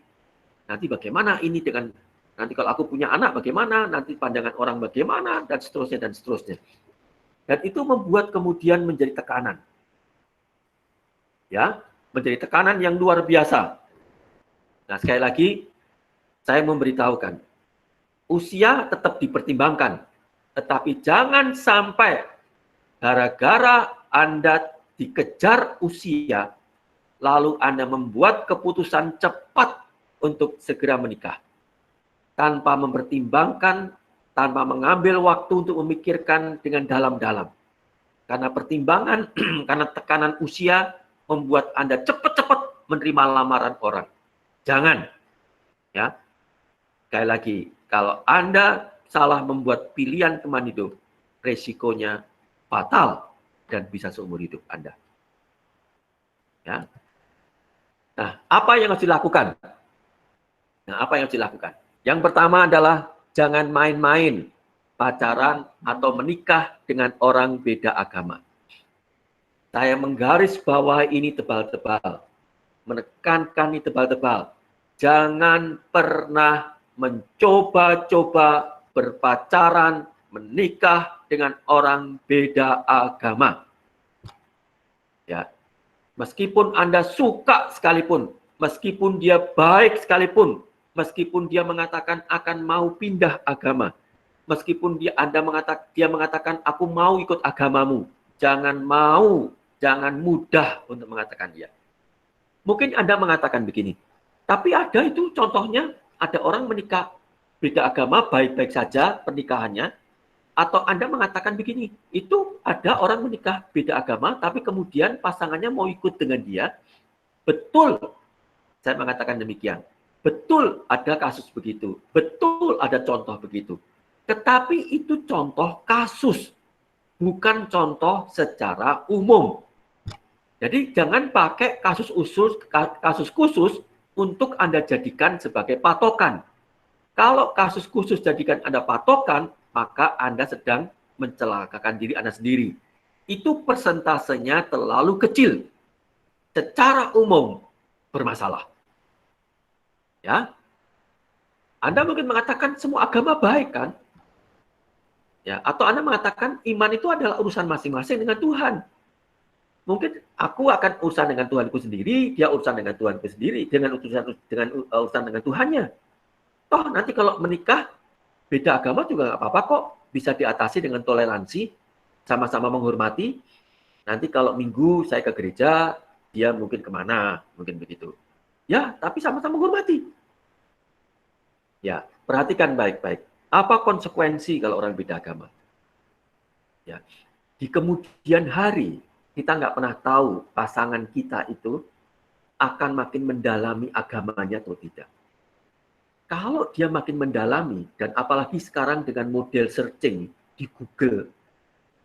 nanti bagaimana ini dengan, nanti kalau aku punya anak bagaimana, nanti pandangan orang bagaimana, dan seterusnya, dan seterusnya. Dan itu membuat kemudian menjadi tekanan. Ya, menjadi tekanan yang luar biasa. Nah, sekali lagi, saya memberitahukan, usia tetap dipertimbangkan, tetapi jangan sampai gara-gara Anda dikejar usia, lalu Anda membuat keputusan cepat untuk segera menikah. Tanpa mempertimbangkan, tanpa mengambil waktu untuk memikirkan dengan dalam-dalam. Karena pertimbangan, karena tekanan usia, membuat Anda cepat-cepat menerima lamaran orang. Jangan. Ya. Sekali lagi, kalau Anda salah membuat pilihan teman hidup, resikonya fatal dan bisa seumur hidup Anda. Ya. Nah, apa yang harus dilakukan? Yang pertama adalah jangan main-main pacaran atau menikah dengan orang beda agama. Saya menggaris bawah ini tebal-tebal. Menekankan ini tebal-tebal. Jangan pernah mencoba-coba berpacaran, menikah dengan orang beda agama. Ya. Meskipun Anda suka sekalipun, meskipun dia baik sekalipun, meskipun dia mengatakan akan mau pindah agama, meskipun dia mengatakan aku mau ikut agamamu, jangan mudah untuk mengatakan dia. Mungkin Anda mengatakan begini, tapi ada itu contohnya, ada orang menikah beda agama baik-baik saja pernikahannya, atau Anda mengatakan begini, itu ada orang menikah beda agama, tapi kemudian pasangannya mau ikut dengan dia. Betul, saya mengatakan demikian. Betul ada kasus begitu. Betul ada contoh begitu. Tetapi itu contoh kasus, bukan contoh secara umum. Jadi jangan pakai kasus khusus untuk Anda jadikan sebagai patokan. Kalau kasus khusus jadikan Anda patokan, maka Anda sedang mencelakakan diri Anda sendiri. Itu persentasenya terlalu kecil. Secara umum bermasalah. Ya. Anda mungkin mengatakan semua agama baik kan? Ya, atau Anda mengatakan iman itu adalah urusan masing-masing dengan Tuhan. Mungkin aku akan urusan dengan Tuhanku sendiri, dia urusan dengan Tuhanku sendiri, dengan urusan dengan Tuhannya. Toh nanti kalau menikah beda agama juga nggak apa-apa kok, bisa diatasi dengan toleransi, sama-sama menghormati. Nanti kalau minggu saya ke gereja, dia mungkin kemana, mungkin begitu. Ya, tapi sama-sama menghormati. Ya, perhatikan baik-baik. Apa konsekuensi kalau orang beda agama? Ya, di kemudian hari kita nggak pernah tahu pasangan kita itu akan makin mendalami agamanya atau tidak. Kalau dia makin mendalami, dan apalagi sekarang dengan model searching di Google,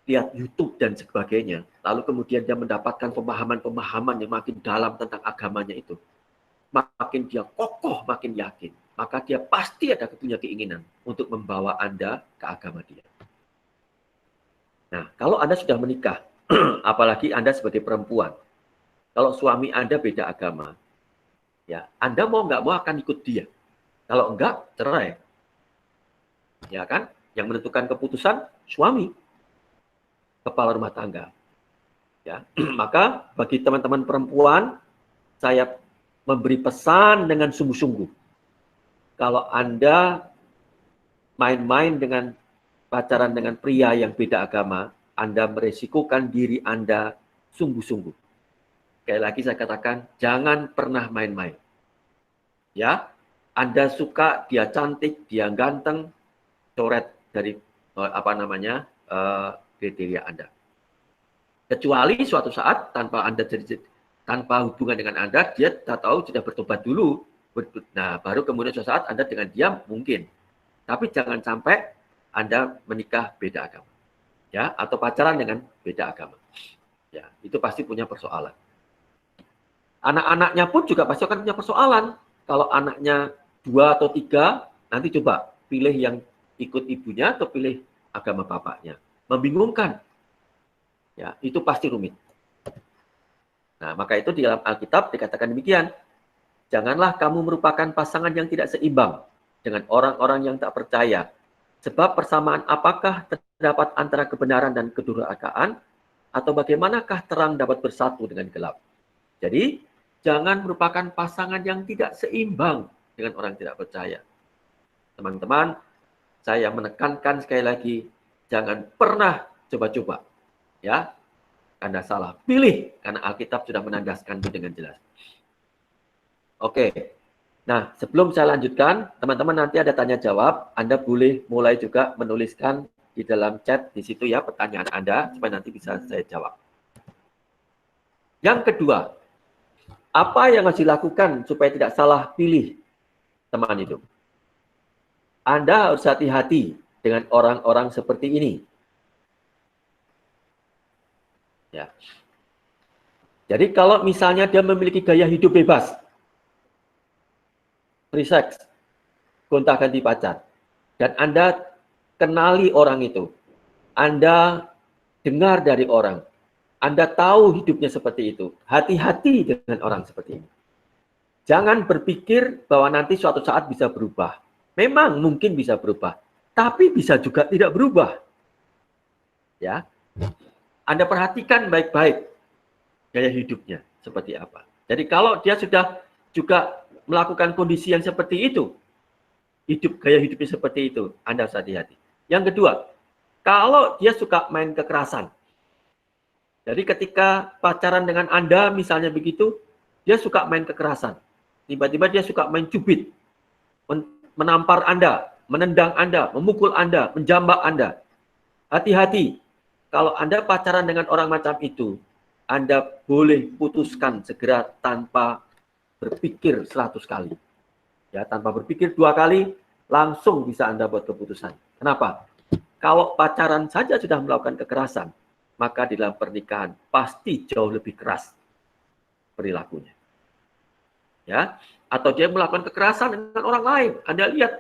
lihat YouTube dan sebagainya, lalu kemudian dia mendapatkan pemahaman-pemahaman yang makin dalam tentang agamanya itu, makin dia kokoh, makin yakin, maka dia pasti ada punya keinginan untuk membawa Anda ke agama dia. Nah, kalau Anda sudah menikah, apalagi Anda sebagai perempuan, kalau suami Anda beda agama, ya Anda mau nggak mau akan ikut dia. Kalau enggak, cerai. Ya kan? Yang menentukan keputusan suami, kepala rumah tangga. Ya, maka bagi teman-teman perempuan, saya memberi pesan dengan sungguh-sungguh. Kalau Anda main-main dengan pacaran dengan pria yang beda agama, Anda meresikokan diri Anda sungguh-sungguh. Sekali lagi saya katakan, jangan pernah main-main. Ya, Anda suka dia cantik, dia ganteng, coret dari kriteria Anda. Kecuali suatu saat tanpa hubungan dengan Anda, dia tahu sudah bertobat dulu. Nah, baru kemudian suatu saat Anda dengan dia mungkin. Tapi jangan sampai Anda menikah beda agama. Ya, atau pacaran dengan beda agama. Ya, itu pasti punya persoalan. Anak-anaknya pun juga pasti akan punya persoalan. Kalau anaknya 2 atau 3, nanti coba pilih yang ikut ibunya atau pilih agama bapaknya. Membingungkan. Ya, itu pasti rumit. Nah, maka itu di dalam Alkitab dikatakan demikian. Janganlah kamu merupakan pasangan yang tidak seimbang dengan orang-orang yang tak percaya. Sebab persamaan apakah terdapat antara kebenaran dan kedurhakaan, atau bagaimanakah terang dapat bersatu dengan gelap. Jadi, jangan merupakan pasangan yang tidak seimbang dengan orang yang tidak percaya. Teman-teman, saya menekankan sekali lagi, jangan pernah coba-coba. Ya, Anda salah pilih, karena Alkitab sudah menandaskan itu dengan jelas. Oke, nah sebelum saya lanjutkan, teman-teman nanti ada tanya jawab, Anda boleh mulai juga menuliskan di dalam chat di situ ya pertanyaan Anda, supaya nanti bisa saya jawab. Yang kedua, apa yang harus dilakukan supaya tidak salah pilih teman hidup? Anda harus hati-hati dengan orang-orang seperti ini. Ya. Jadi kalau misalnya dia memiliki gaya hidup bebas, free sex, gonta-ganti pacar, dan Anda kenali orang itu, Anda dengar dari orang, Anda tahu hidupnya seperti itu, hati-hati dengan orang seperti ini. Jangan berpikir bahwa nanti suatu saat bisa berubah. Memang mungkin bisa berubah, tapi bisa juga tidak berubah. Ya, Anda perhatikan baik-baik gaya hidupnya seperti apa. Jadi kalau dia sudah juga melakukan kondisi yang seperti itu, gaya hidupnya seperti itu, Anda harus hati-hati. Yang kedua, kalau dia suka main kekerasan. Jadi ketika pacaran dengan Anda misalnya begitu, dia suka main kekerasan. Tiba-tiba dia suka main cubit, menampar Anda, menendang Anda, memukul Anda, menjambak Anda. Hati-hati. Kalau Anda pacaran dengan orang macam itu, Anda boleh putuskan segera tanpa berpikir 100 kali. Ya, tanpa berpikir 2 kali, langsung bisa Anda buat keputusan. Kenapa? Kalau pacaran saja sudah melakukan kekerasan, maka di dalam pernikahan pasti jauh lebih keras perilakunya. Ya, atau dia melakukan kekerasan dengan orang lain. Anda lihat,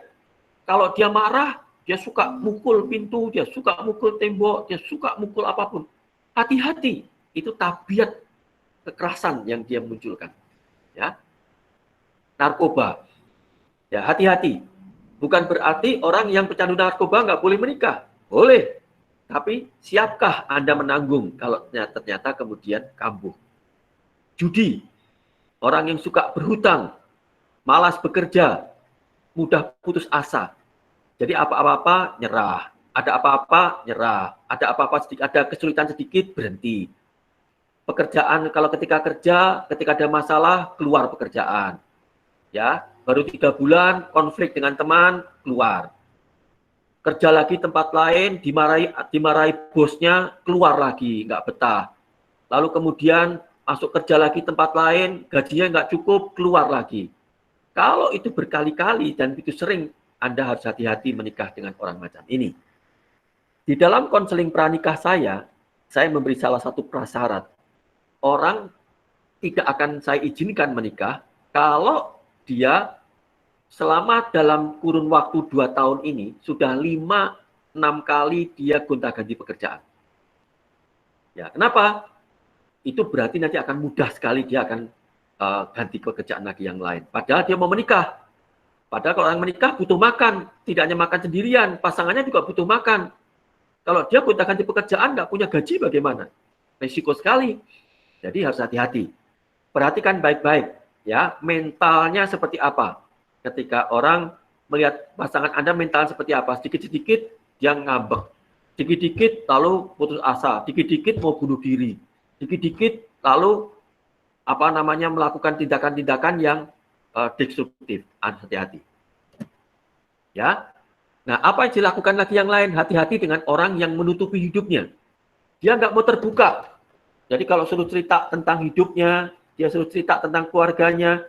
kalau dia marah, dia suka mukul pintu, dia suka mukul tembok, dia suka mukul apapun. Hati-hati, itu tabiat kekerasan yang dia munculkan. Ya, narkoba. Ya, hati-hati. Bukan berarti orang yang pecandu narkoba nggak boleh menikah. Boleh. Tapi siapkah Anda menanggung kalau ternyata kemudian kambuh? Judi. Orang yang suka berhutang, malas bekerja, mudah putus asa. Jadi apa-apa nyerah. Ada apa-apa nyerah. Ada apa-apa sedikit, ada kesulitan sedikit berhenti. Pekerjaan, kalau ketika kerja, ketika ada masalah, keluar pekerjaan. Ya, baru 3 bulan konflik dengan teman, keluar. Kerja lagi tempat lain, dimarahi bosnya, keluar lagi, nggak betah. Lalu kemudian masuk kerja lagi tempat lain, gajinya nggak cukup, keluar lagi. Kalau itu berkali-kali dan itu sering, Anda harus hati-hati menikah dengan orang macam ini. Di dalam konseling pranikah saya memberi salah satu prasyarat. Orang tidak akan saya izinkan menikah kalau dia selama dalam kurun waktu 2 tahun ini sudah 5-6 kali dia gonta-ganti pekerjaan. Ya, kenapa? Itu berarti nanti akan mudah sekali dia akan ganti pekerjaan lagi yang lain. Padahal dia mau menikah. Padahal kalau orang menikah butuh makan. Tidak hanya makan sendirian, pasangannya juga butuh makan. Kalau dia gonta-ganti pekerjaan, nggak punya gaji bagaimana? Risiko sekali. Jadi harus hati-hati. Perhatikan baik-baik. Ya, mentalnya seperti apa. Ketika orang melihat pasangan Anda mental seperti apa. Sedikit-sedikit dia ngambek. Dikit-dikit lalu putus asa. Dikit-dikit mau bunuh diri. Dikit-dikit lalu melakukan tindakan-tindakan yang destruktif. Hati-hati. Ya. Nah, apa yang dilakukan lagi yang lain? Hati-hati dengan orang yang menutupi hidupnya. Dia nggak mau terbuka. Jadi kalau suruh cerita tentang hidupnya, dia suruh cerita tentang keluarganya,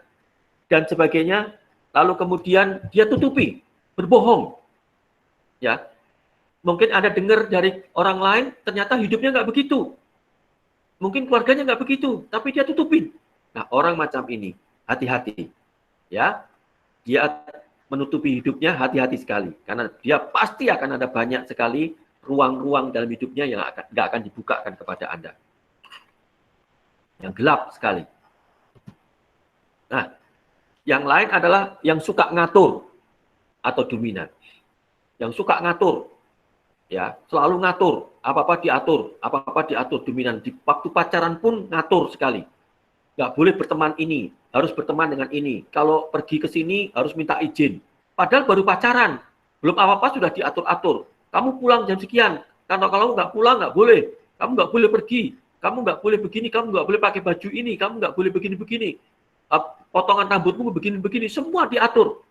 dan sebagainya, lalu kemudian dia tutupi, berbohong. Ya, mungkin Anda dengar dari orang lain, ternyata hidupnya nggak begitu. Mungkin keluarganya nggak begitu, tapi dia tutupin. Nah, orang macam ini, hati-hati. Ya, dia menutupi hidupnya, hati-hati sekali. Karena dia pasti akan ada banyak sekali ruang-ruang dalam hidupnya yang nggak akan dibukakan kepada Anda. Yang gelap sekali. Nah, yang lain adalah yang suka ngatur atau dominan. Yang suka ngatur, ya, selalu ngatur, apa-apa diatur, dominan. Di waktu pacaran pun ngatur sekali. Nggak boleh berteman ini, harus berteman dengan ini. Kalau pergi ke sini harus minta izin. Padahal baru pacaran, belum apa-apa sudah diatur-atur. Kamu pulang jam sekian, karena kalau nggak pulang nggak boleh. Kamu nggak boleh pergi, kamu nggak boleh begini, kamu nggak boleh pakai baju ini, kamu nggak boleh begini-begini. Potongan rambutmu begini-begini, semua diatur.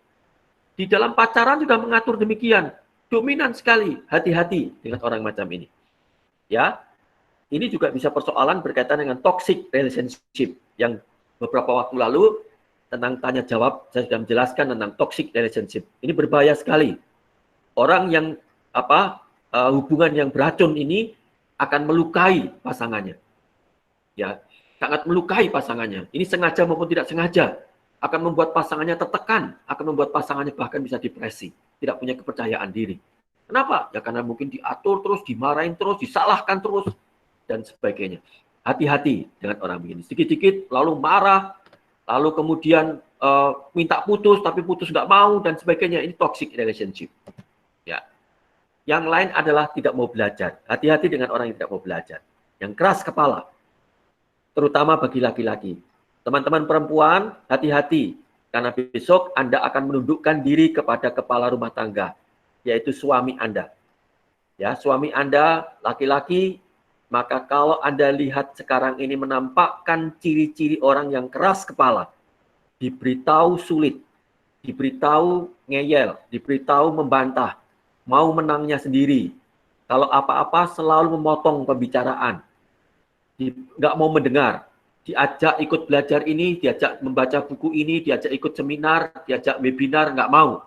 Di dalam pacaran sudah mengatur demikian. Dominan sekali, hati-hati dengan orang macam ini. Ya, ini juga bisa persoalan berkaitan dengan toxic relationship yang beberapa waktu lalu tentang tanya jawab saya sudah menjelaskan tentang toxic relationship. Ini berbahaya sekali. Orang yang hubungan yang beracun ini akan melukai pasangannya. Ya, sangat melukai pasangannya. Ini sengaja maupun tidak sengaja akan membuat pasangannya tertekan, akan membuat pasangannya bahkan bisa depresi, tidak punya kepercayaan diri. Kenapa? Ya karena mungkin diatur terus, dimarahin terus, disalahkan terus, dan sebagainya. Hati-hati dengan orang begini. Sedikit-sedikit lalu marah, lalu kemudian minta putus, tapi putus nggak mau, dan sebagainya. Ini toxic relationship. Ya. Yang lain adalah tidak mau belajar. Hati-hati dengan orang yang tidak mau belajar. Yang keras kepala. Terutama bagi laki-laki. Teman-teman perempuan, hati-hati. Karena besok Anda akan menundukkan diri kepada kepala rumah tangga, yaitu suami Anda. Ya, suami Anda, laki-laki, maka kalau Anda lihat sekarang ini menampakkan ciri-ciri orang yang keras kepala, diberitahu sulit, diberitahu ngeyel, diberitahu membantah, mau menangnya sendiri. Kalau apa-apa selalu memotong pembicaraan, nggak mau mendengar. Diajak ikut belajar ini, diajak membaca buku ini, diajak ikut seminar, diajak webinar, nggak mau.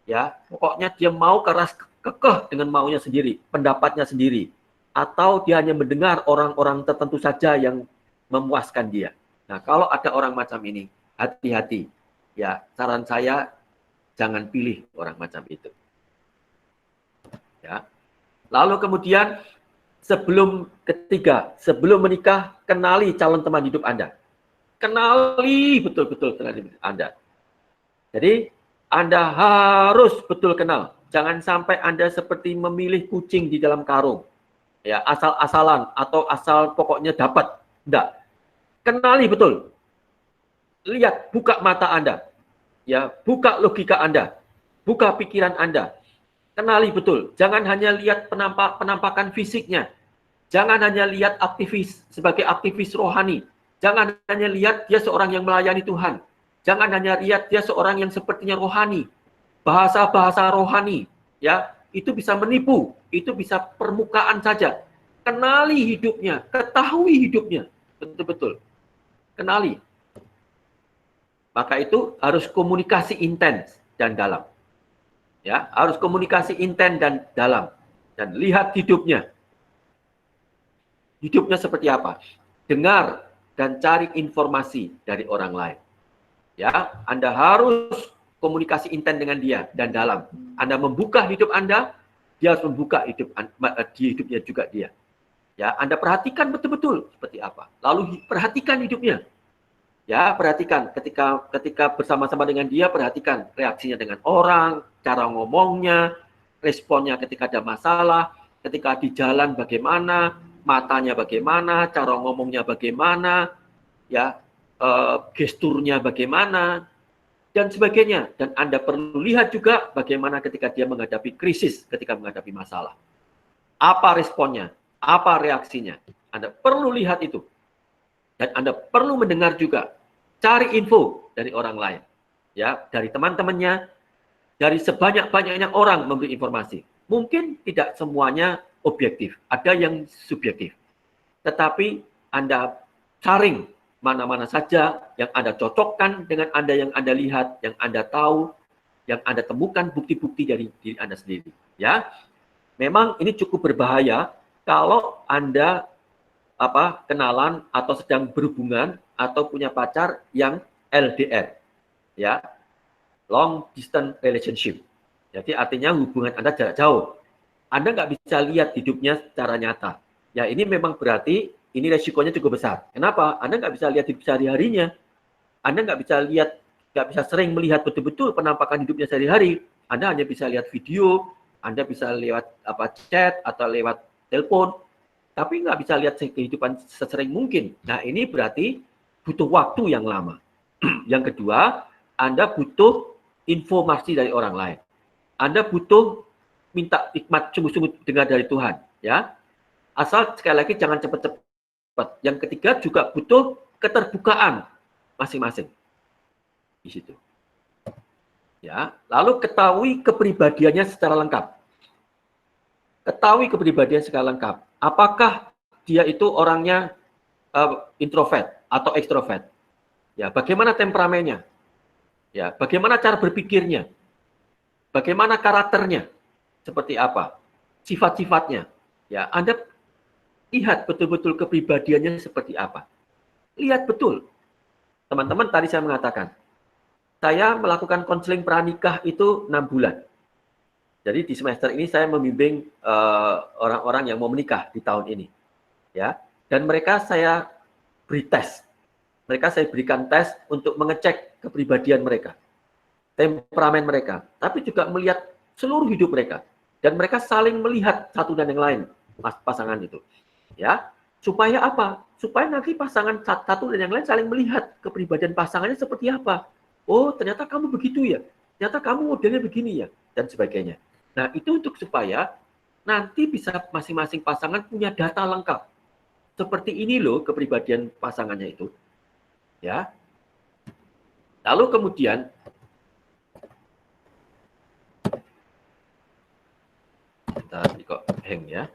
Ya, pokoknya dia mau keras kekeh dengan maunya sendiri, pendapatnya sendiri. Atau dia hanya mendengar orang-orang tertentu saja yang memuaskan dia. Nah, kalau ada orang macam ini, hati-hati. Ya, saran saya jangan pilih orang macam itu. Ya. Lalu kemudian sebelum menikah, kenali calon teman hidup Anda. Kenali betul-betul teman hidup Anda. Jadi, Anda harus betul kenal. Jangan sampai Anda seperti memilih kucing di dalam karung. Ya, asal-asalan atau asal pokoknya dapat. Enggak. Kenali betul. Lihat, buka mata Anda. Ya, buka logika Anda. Buka pikiran Anda. Kenali betul. Jangan hanya lihat penampakan fisiknya. Jangan hanya lihat sebagai aktivis rohani. Jangan hanya lihat dia seorang yang melayani Tuhan. Jangan hanya lihat dia seorang yang sepertinya rohani. Bahasa-bahasa rohani, ya, itu bisa menipu, itu bisa permukaan saja. Kenali hidupnya, ketahui hidupnya, betul-betul. Kenali. Maka itu harus komunikasi intens dan dalam. Ya, harus komunikasi intens dan dalam. Dan lihat hidupnya. Hidupnya seperti apa? Dengar dan cari informasi dari orang lain. Ya, Anda harus komunikasi intens dengan dia dan dalam. Anda membuka hidup Anda, dia harus membuka hidupnya juga dia. Ya, Anda perhatikan betul-betul seperti apa. Lalu perhatikan hidupnya. Ya, perhatikan ketika bersama-sama dengan dia, perhatikan reaksinya dengan orang, cara ngomongnya, responnya ketika ada masalah, ketika di jalan bagaimana, matanya bagaimana, cara ngomongnya bagaimana, ya, gesturnya bagaimana, dan sebagainya. Dan Anda perlu lihat juga bagaimana ketika dia menghadapi krisis, ketika menghadapi masalah. Apa responnya? Apa reaksinya? Anda perlu lihat itu. Dan Anda perlu mendengar juga. Cari info. dari orang lain. Ya, dari teman-temannya, dari sebanyak-banyaknya orang memberi informasi. Mungkin tidak semuanya objektif, ada yang subjektif. Tetapi Anda saring mana-mana saja yang Anda cocokkan dengan Anda yang Anda lihat, yang Anda tahu, yang Anda temukan bukti-bukti dari diri Anda sendiri. Ya, memang ini cukup berbahaya kalau Anda kenalan atau sedang berhubungan atau punya pacar yang LDR, ya, long distance relationship. Jadi artinya hubungan Anda jarak jauh. Anda nggak bisa lihat hidupnya secara nyata. Ya, ini memang berarti ini resikonya cukup besar. Kenapa? Anda nggak bisa lihat hidup sehari-harinya. Anda nggak bisa lihat, nggak bisa sering melihat betul-betul penampakan hidupnya sehari-hari. Anda hanya bisa lihat video, Anda bisa lewat chat atau lewat telepon, tapi nggak bisa lihat kehidupan sesering mungkin. Nah, ini berarti butuh waktu yang lama. Yang kedua, Anda butuh informasi dari orang lain. Anda butuh minta hikmat sungguh-sungguh dengar dari Tuhan, ya. Asal sekali lagi jangan cepat-cepat. Yang ketiga juga butuh keterbukaan masing-masing di situ. Ya, lalu ketahui kepribadiannya secara lengkap. Ketahui kepribadian secara lengkap. Apakah dia itu orangnya introvert atau ekstrovert? Ya, bagaimana temperamennya? Ya, bagaimana cara berpikirnya? Bagaimana karakternya? Seperti apa? Sifat-sifatnya. Ya, Anda lihat betul-betul kepribadiannya seperti apa. Lihat betul. Teman-teman, tadi saya mengatakan, saya melakukan konseling pranikah itu 6 bulan. Jadi di semester ini saya membimbing orang-orang yang mau menikah di tahun ini. Ya, dan mereka saya beri tes. Mereka saya berikan tes untuk mengecek kepribadian mereka, temperamen mereka, tapi juga melihat seluruh hidup mereka. Dan mereka saling melihat satu dan yang lain, pasangan itu. Ya, supaya apa? Supaya nanti pasangan satu dan yang lain saling melihat kepribadian pasangannya seperti apa. Oh, ternyata kamu begitu ya. Ternyata kamu modelnya begini ya, dan sebagainya. Nah, itu untuk supaya nanti bisa masing-masing pasangan punya data lengkap. Seperti ini loh kepribadian pasangannya itu. Ya. Lalu kemudian tadi kok hang ya.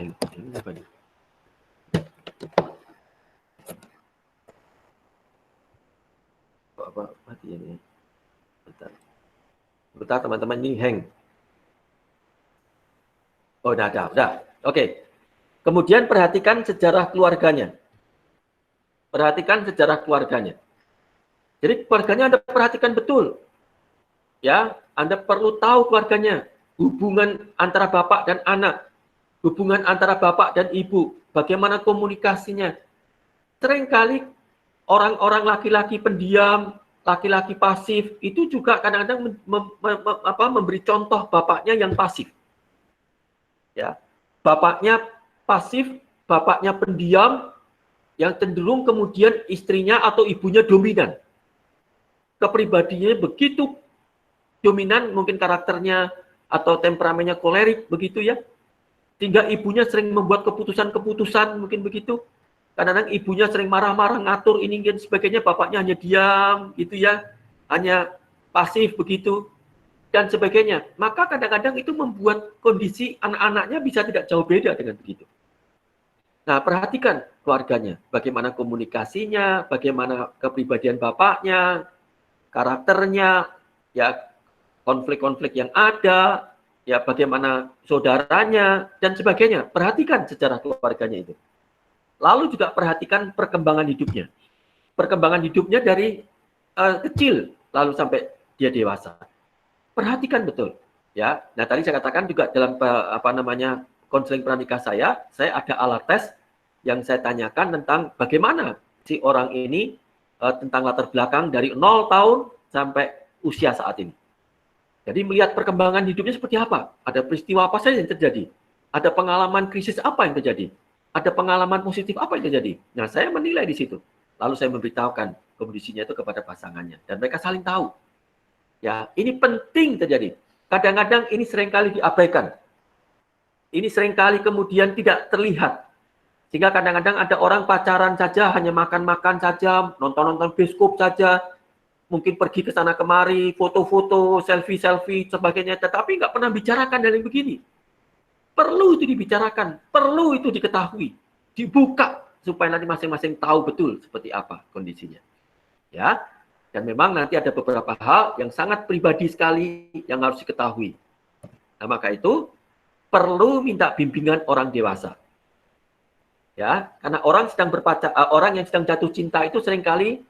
Ini apa nih? Apa mati ini? Bentar teman-teman, ini hang. Oh, udah. Oke. Kemudian perhatikan sejarah keluarganya. Perhatikan sejarah keluarganya. Jadi keluarganya Anda perhatikan betul. Ya, Anda perlu tahu keluarganya, hubungan antara bapak dan anak, hubungan antara bapak dan ibu, bagaimana komunikasinya. Seringkali orang-orang laki-laki pendiam, laki-laki pasif, itu juga kadang-kadang memberi contoh bapaknya yang pasif. Ya, bapaknya pasif, bapaknya pendiam, yang cenderung kemudian istrinya atau ibunya dominan. Kepribadiannya begitu dominan, mungkin karakternya atau temperamennya kolerik, begitu ya. Sehingga ibunya sering membuat keputusan-keputusan, mungkin begitu. Kadang-kadang ibunya sering marah-marah, ngatur ini dan sebagainya, bapaknya hanya diam, gitu ya. Hanya pasif, begitu. Dan sebagainya. Maka kadang-kadang itu membuat kondisi anak-anaknya bisa tidak jauh beda dengan begitu. Nah, perhatikan keluarganya. Bagaimana komunikasinya, bagaimana kepribadian bapaknya, karakternya, ya konflik-konflik yang ada, ya bagaimana saudaranya, dan sebagainya. Perhatikan sejarah keluarganya itu. Lalu juga perhatikan perkembangan hidupnya. Perkembangan hidupnya dari kecil, lalu sampai dia dewasa. Perhatikan betul. Ya, nah tadi saya katakan juga dalam konseling pranikah saya ada alat tes yang saya tanyakan tentang bagaimana si orang ini tentang latar belakang dari 0 tahun sampai usia saat ini. Jadi melihat perkembangan hidupnya seperti apa, ada peristiwa apa saja yang terjadi, ada pengalaman krisis apa yang terjadi, ada pengalaman positif apa yang terjadi. Nah, saya menilai di situ. Lalu saya memberitahukan kondisinya itu kepada pasangannya dan mereka saling tahu. Ya, ini penting terjadi. Kadang-kadang ini seringkali diabaikan. ini seringkali kemudian tidak terlihat. Sehingga kadang-kadang ada orang pacaran saja, hanya makan-makan saja, nonton-nonton bioskop saja, mungkin pergi ke sana kemari, foto-foto, selfie-selfie, sebagainya, tetapi nggak pernah bicarakan dari begini. Perlu itu dibicarakan, perlu itu diketahui, dibuka, supaya nanti masing-masing tahu betul seperti apa kondisinya. Ya, dan memang nanti ada beberapa hal yang sangat pribadi sekali yang harus diketahui. Nah, maka itu perlu minta bimbingan orang dewasa. Ya, karena orang yang sedang jatuh cinta itu seringkali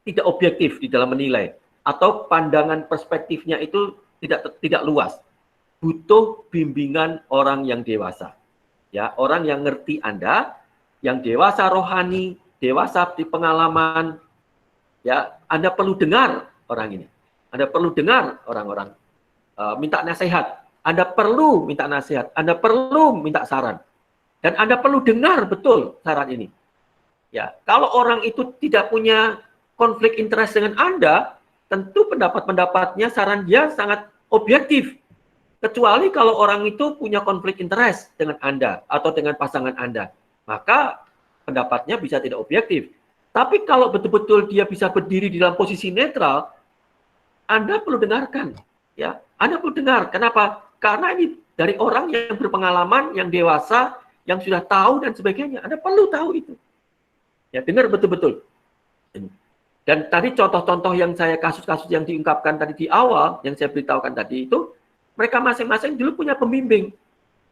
tidak objektif di dalam menilai, atau pandangan perspektifnya itu tidak luas. Butuh bimbingan orang yang dewasa. Ya, orang yang ngerti Anda, yang dewasa rohani, dewasa di pengalaman. Ya, Anda perlu dengar orang ini. Anda perlu dengar orang-orang minta nasihat. Anda perlu minta nasihat. Anda perlu minta saran. Dan Anda perlu dengar betul saran ini. Ya, kalau orang itu tidak punya konflik interest dengan Anda, tentu pendapat-pendapatnya, saran dia sangat objektif. Kecuali kalau orang itu punya konflik interest dengan Anda atau dengan pasangan Anda, maka pendapatnya bisa tidak objektif. Tapi kalau betul-betul dia bisa berdiri di dalam posisi netral, Anda perlu dengarkan. Ya, Anda perlu dengar. Kenapa? Karena ini dari orang yang berpengalaman, yang dewasa, yang sudah tahu dan sebagainya. Anda perlu tahu itu. Ya, dengar betul-betul. Dan tadi contoh-contoh yang kasus-kasus yang diungkapkan tadi di awal, yang saya beritahukan tadi itu, mereka masing-masing dulu punya pembimbing.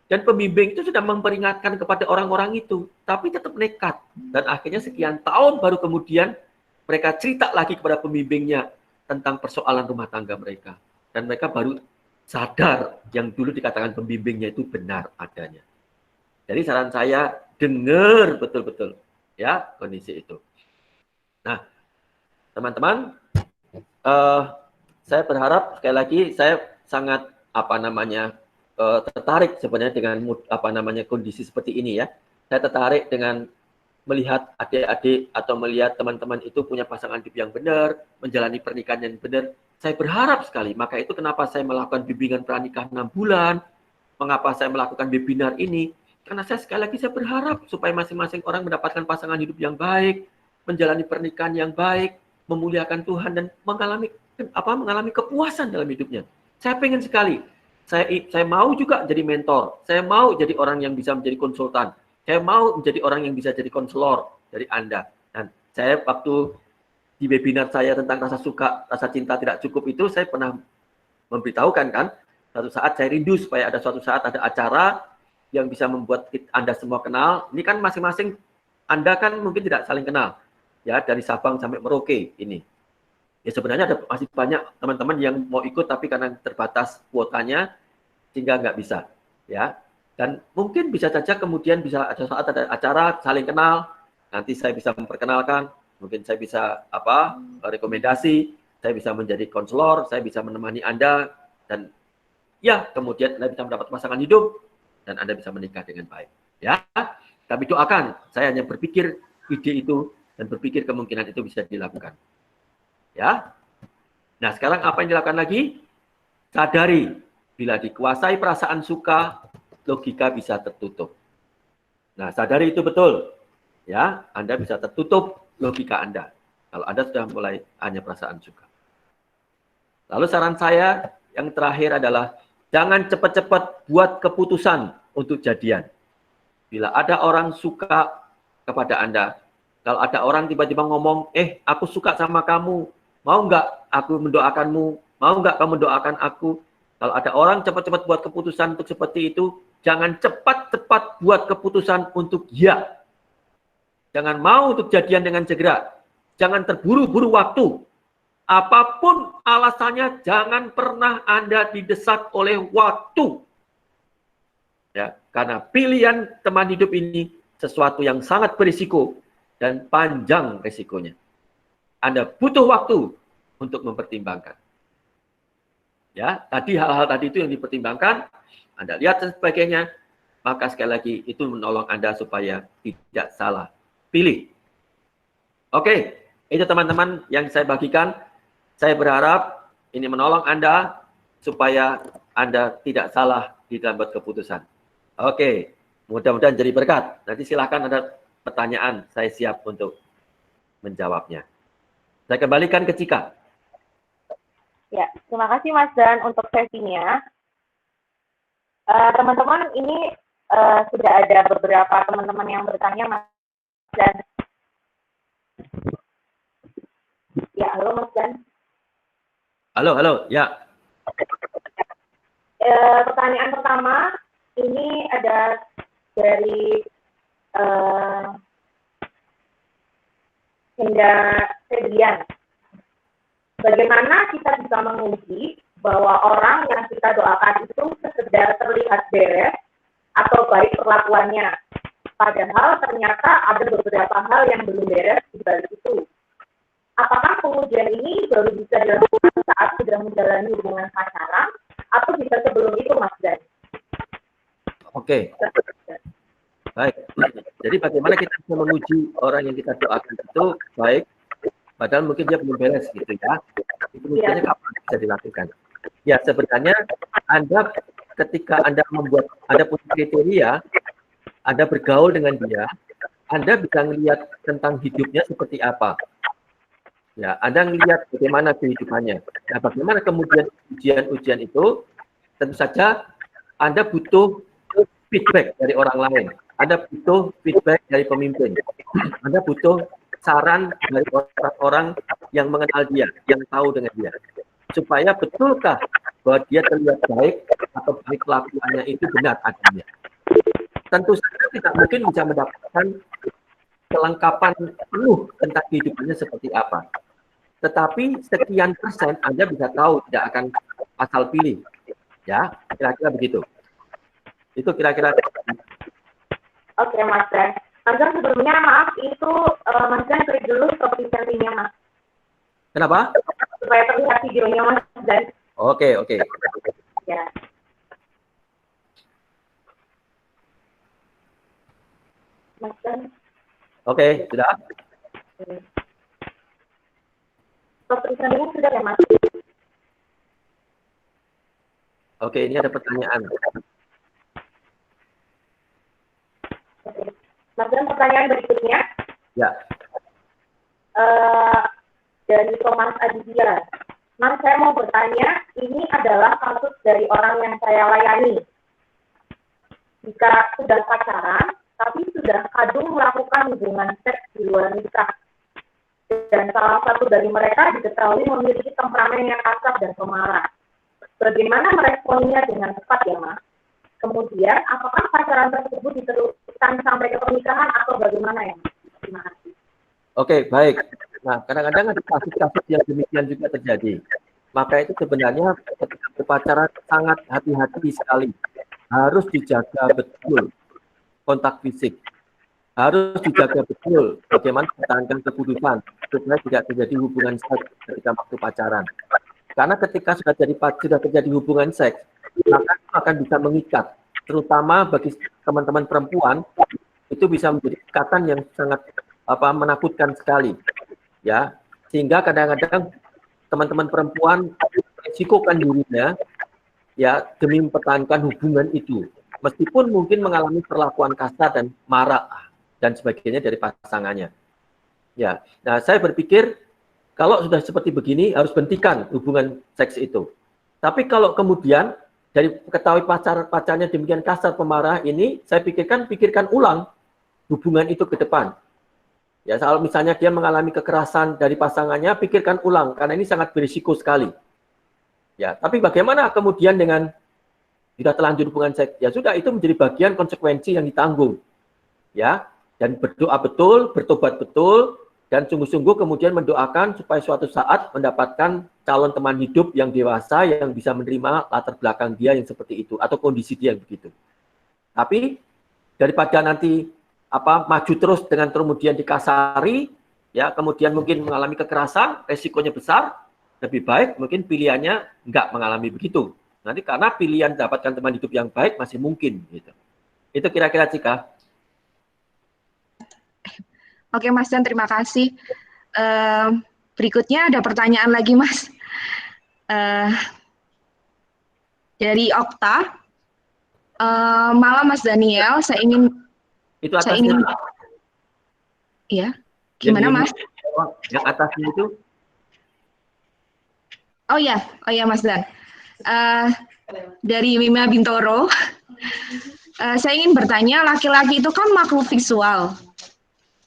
Dan pembimbing itu sudah memperingatkan kepada orang-orang itu, tapi tetap nekat. Dan akhirnya sekian tahun baru kemudian mereka cerita lagi kepada pembimbingnya tentang persoalan rumah tangga mereka. Dan mereka baru sadar yang dulu dikatakan pembimbingnya itu benar adanya. Jadi saran saya, dengar betul-betul ya kondisi itu. Nah, teman-teman, saya berharap sekali lagi saya sangat tertarik sebenarnya dengan kondisi seperti ini ya. Saya tertarik dengan melihat adik-adik atau melihat teman-teman itu punya pasangan hidup yang benar, menjalani pernikahan yang benar. Saya berharap sekali, maka itu kenapa saya melakukan bimbingan pernikahan 6 bulan, mengapa saya melakukan webinar ini. Karena sekali lagi saya berharap supaya masing-masing orang mendapatkan pasangan hidup yang baik, menjalani pernikahan yang baik, memuliakan Tuhan dan mengalami kepuasan dalam hidupnya. Saya pengen sekali. Saya mau juga jadi mentor. Saya mau jadi orang yang bisa menjadi konsultan. Saya mau menjadi orang yang bisa jadi konselor dari Anda. Dan saya waktu di webinar saya tentang rasa suka, rasa cinta tidak cukup itu, saya pernah memberitahukan kan, suatu saat saya rindu supaya ada suatu saat ada acara yang bisa membuat Anda semua kenal. Ini kan masing-masing Anda kan mungkin tidak saling kenal. Ya, dari Sabang sampai Merauke ini. Ya sebenarnya masih banyak teman-teman yang mau ikut tapi karena terbatas kuotanya sehingga nggak bisa. Ya. Dan mungkin bisa saja kemudian bisa ada saat ada acara saling kenal, nanti saya bisa memperkenalkan, mungkin saya bisa rekomendasi, saya bisa menjadi konselor, saya bisa menemani Anda dan ya kemudian Anda bisa mendapat pasangan hidup dan Anda bisa menikah dengan baik. Ya, kami doakan. Saya hanya berpikir ide itu dan berpikir kemungkinan itu bisa dilakukan. Ya. Nah, sekarang apa yang dilakukan lagi? Sadari, bila dikuasai perasaan suka, logika bisa tertutup. Nah, sadari itu betul. Ya, Anda bisa tertutup logika Anda. Kalau Anda sudah mulai hanya perasaan suka. Lalu saran saya yang terakhir adalah jangan cepat-cepat buat keputusan untuk jadian. Bila ada orang suka kepada Anda, kalau ada orang tiba-tiba ngomong, aku suka sama kamu, mau nggak aku mendoakanmu, mau nggak kamu mendoakan aku? Kalau ada orang cepat-cepat buat keputusan untuk seperti itu, jangan cepat-cepat buat keputusan untuk ya. Jangan mau untuk jadian dengan segera. Jangan terburu-buru waktu. Apapun alasannya, jangan pernah Anda didesak oleh waktu. Ya, karena pilihan teman hidup ini sesuatu yang sangat berisiko dan panjang risikonya. Anda butuh waktu untuk mempertimbangkan. Ya, tadi hal-hal tadi itu yang dipertimbangkan, Anda lihat dan sebagainya, maka sekali lagi itu menolong Anda supaya tidak salah pilih. Oke, itu teman-teman yang saya bagikan. Saya berharap ini menolong Anda supaya Anda tidak salah di dalam buat keputusan. Oke, mudah-mudahan jadi berkat. Nanti silakan ada pertanyaan, saya siap untuk menjawabnya. Saya kembalikan ke Cika. Ya, terima kasih Mas Dan untuk sesinya. Teman-teman, ini sudah ada beberapa teman-teman yang bertanya Mas Dan. Ya, halo Mas Dan. Halo, ya. Pertanyaan pertama, ini ada dari Henda Febrian. Bagaimana kita bisa menguji bahwa orang yang kita doakan itu sekedar terlihat beres atau baik perlakuannya, padahal ternyata ada beberapa hal yang belum beres di balik itu. Apakah pengujian ini baru bisa dilakukan saat sudah menjalani hubungan pacaran atau bisa sebelum itu, Mas Dan? Oke. Baik. Jadi bagaimana kita bisa menguji orang yang kita doakan itu baik, padahal mungkin dia belum beres gitu ya. Itu ujiannya kapan bisa dilakukan? Ya sebenarnya Anda ketika Anda punya kriteria, Anda bergaul dengan dia, Anda bisa melihat tentang hidupnya seperti apa. Ya, Anda melihat bagaimana kehidupannya. Nah, bagaimana kemudian ujian-ujian itu? Tentu saja Anda butuh feedback dari orang lain. Anda butuh feedback dari pemimpin. Anda butuh saran dari orang-orang yang mengenal dia, yang tahu dengan dia. Supaya betulkah bahwa dia terlihat baik atau baik kelakuannya itu benar adanya. Tentu saja tidak mungkin bisa mendapatkan kelengkapan penuh tentang kehidupannya seperti apa. Tetapi sekian persen Anda bisa tahu, tidak akan asal pilih. Ya, kira-kira begitu. Itu kira-kira. Oke, Mas Dan. Mas Dan sebelumnya maaf, itu Mas Dan klik dulu stop recording-nya, Mas. Kenapa? Supaya terlihat videonya, Mas Dan. Oke. Ya. Mas Dan. Oke, sudah. Stop recording-nya sudah ya, Mas? Oke, ini ada pertanyaan. Mas Dan, pertanyaan berikutnya. Ya. Dari Thomas Aditya. Mas, saya mau bertanya, ini adalah kasus dari orang yang saya layani. Jika sudah pacaran, tapi sudah kadung melakukan hubungan seks di luar nikah. Dan salah satu dari mereka diketahui memiliki temperamen yang kasar dan pemarah. Bagaimana meresponnya dengan tepat ya, Mas? Kemudian, apakah pacaran tersebut diteruskan sampai ke pernikahan atau bagaimana ya, Mas? Terima kasih. Oke, baik. Nah, kadang-kadang ada kasus-kasus yang demikian juga terjadi. Maka itu sebenarnya ketika berpacaran sangat hati-hati sekali. Harus dijaga betul kontak fisik. Harus dijaga betul bagaimana mempertahankan keputusan supaya tidak terjadi hubungan seks ketika waktu pacaran. Karena ketika sudah terjadi hubungan seks, maka itu akan bisa mengikat, terutama bagi teman-teman perempuan, itu bisa menjadi ikatan yang sangat menakutkan sekali, ya. Sehingga kadang-kadang teman-teman perempuan resikokan dirinya, ya, demi mempertahankan hubungan itu, meskipun mungkin mengalami perlakuan kasar dan marah dan sebagainya dari pasangannya. Ya, nah saya berpikir kalau sudah seperti begini harus hentikan hubungan seks itu. Tapi kalau kemudian dari ketahui pacarnya demikian kasar pemarah ini, saya pikirkan ulang hubungan itu ke depan. Ya, kalau misalnya dia mengalami kekerasan dari pasangannya, pikirkan ulang karena ini sangat berisiko sekali. Ya, tapi bagaimana kemudian dengan sudah terlanjur hubungan seks? Ya sudah, itu menjadi bagian konsekuensi yang ditanggung. Ya, dan berdoa betul, bertobat betul, dan sungguh-sungguh kemudian mendoakan supaya suatu saat mendapatkan calon teman hidup yang dewasa yang bisa menerima latar belakang dia yang seperti itu atau kondisi dia yang begitu. Tapi daripada nanti maju terus dengan kemudian dikasari, ya kemudian mungkin mengalami kekerasan, resikonya besar, lebih baik mungkin pilihannya enggak mengalami begitu. Nanti karena pilihan dapatkan teman hidup yang baik masih mungkin gitu. Itu kira-kira Cika. Oke Mas Dan, terima kasih. Berikutnya ada pertanyaan lagi Mas. Dari Okta. Malam Mas Daniel, saya ingin Itu atasnya. ya, gimana Mas? Yang atasnya itu. Oh ya Mas Dan. Dari Mima Bintoro, saya ingin bertanya, laki-laki itu kan makhluk visual.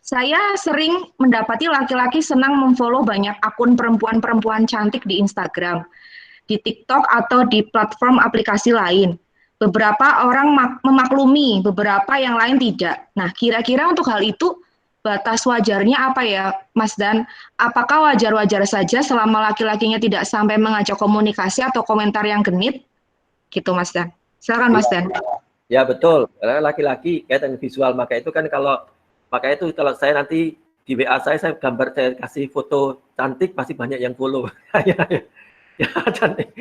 Saya sering mendapati laki-laki senang memfollow banyak akun perempuan-perempuan cantik di Instagram, di TikTok atau di platform aplikasi lain. Beberapa orang memaklumi, beberapa yang lain tidak. Nah, kira-kira untuk hal itu batas wajarnya apa ya, Mas Dan? Apakah wajar-wajar saja selama laki-lakinya tidak sampai mengajak komunikasi atau komentar yang genit? Gitu, Mas Dan. Silakan, Mas Dan. Ya betul, karena laki-laki kaitan visual, maka itu kalau saya nanti di WA saya gambar, saya kasih foto cantik, pasti banyak yang follow. Ya, cantik.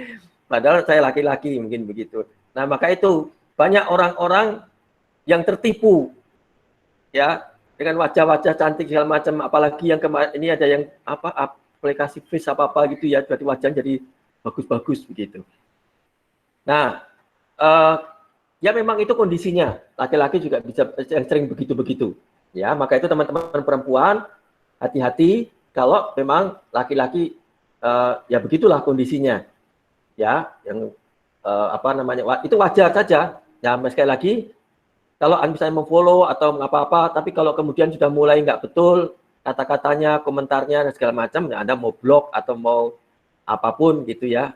Padahal saya laki-laki, mungkin begitu. Nah, maka itu banyak orang-orang yang tertipu ya dengan wajah-wajah cantik segala macam, apalagi yang ini ada yang aplikasi face apa gitu ya, jadi wajahnya jadi bagus-bagus begitu. Nah, ya memang itu kondisinya, laki-laki juga bisa yang sering begitu-begitu ya. Maka itu teman-teman perempuan hati-hati kalau memang laki-laki ya begitulah kondisinya ya, yang itu wajar saja ya. Sekali lagi, kalau Anda misalnya memfollow atau apa-apa, tapi kalau kemudian sudah mulai nggak betul kata-katanya, komentarnya dan segala macam, ya Anda mau blok atau mau apapun gitu ya,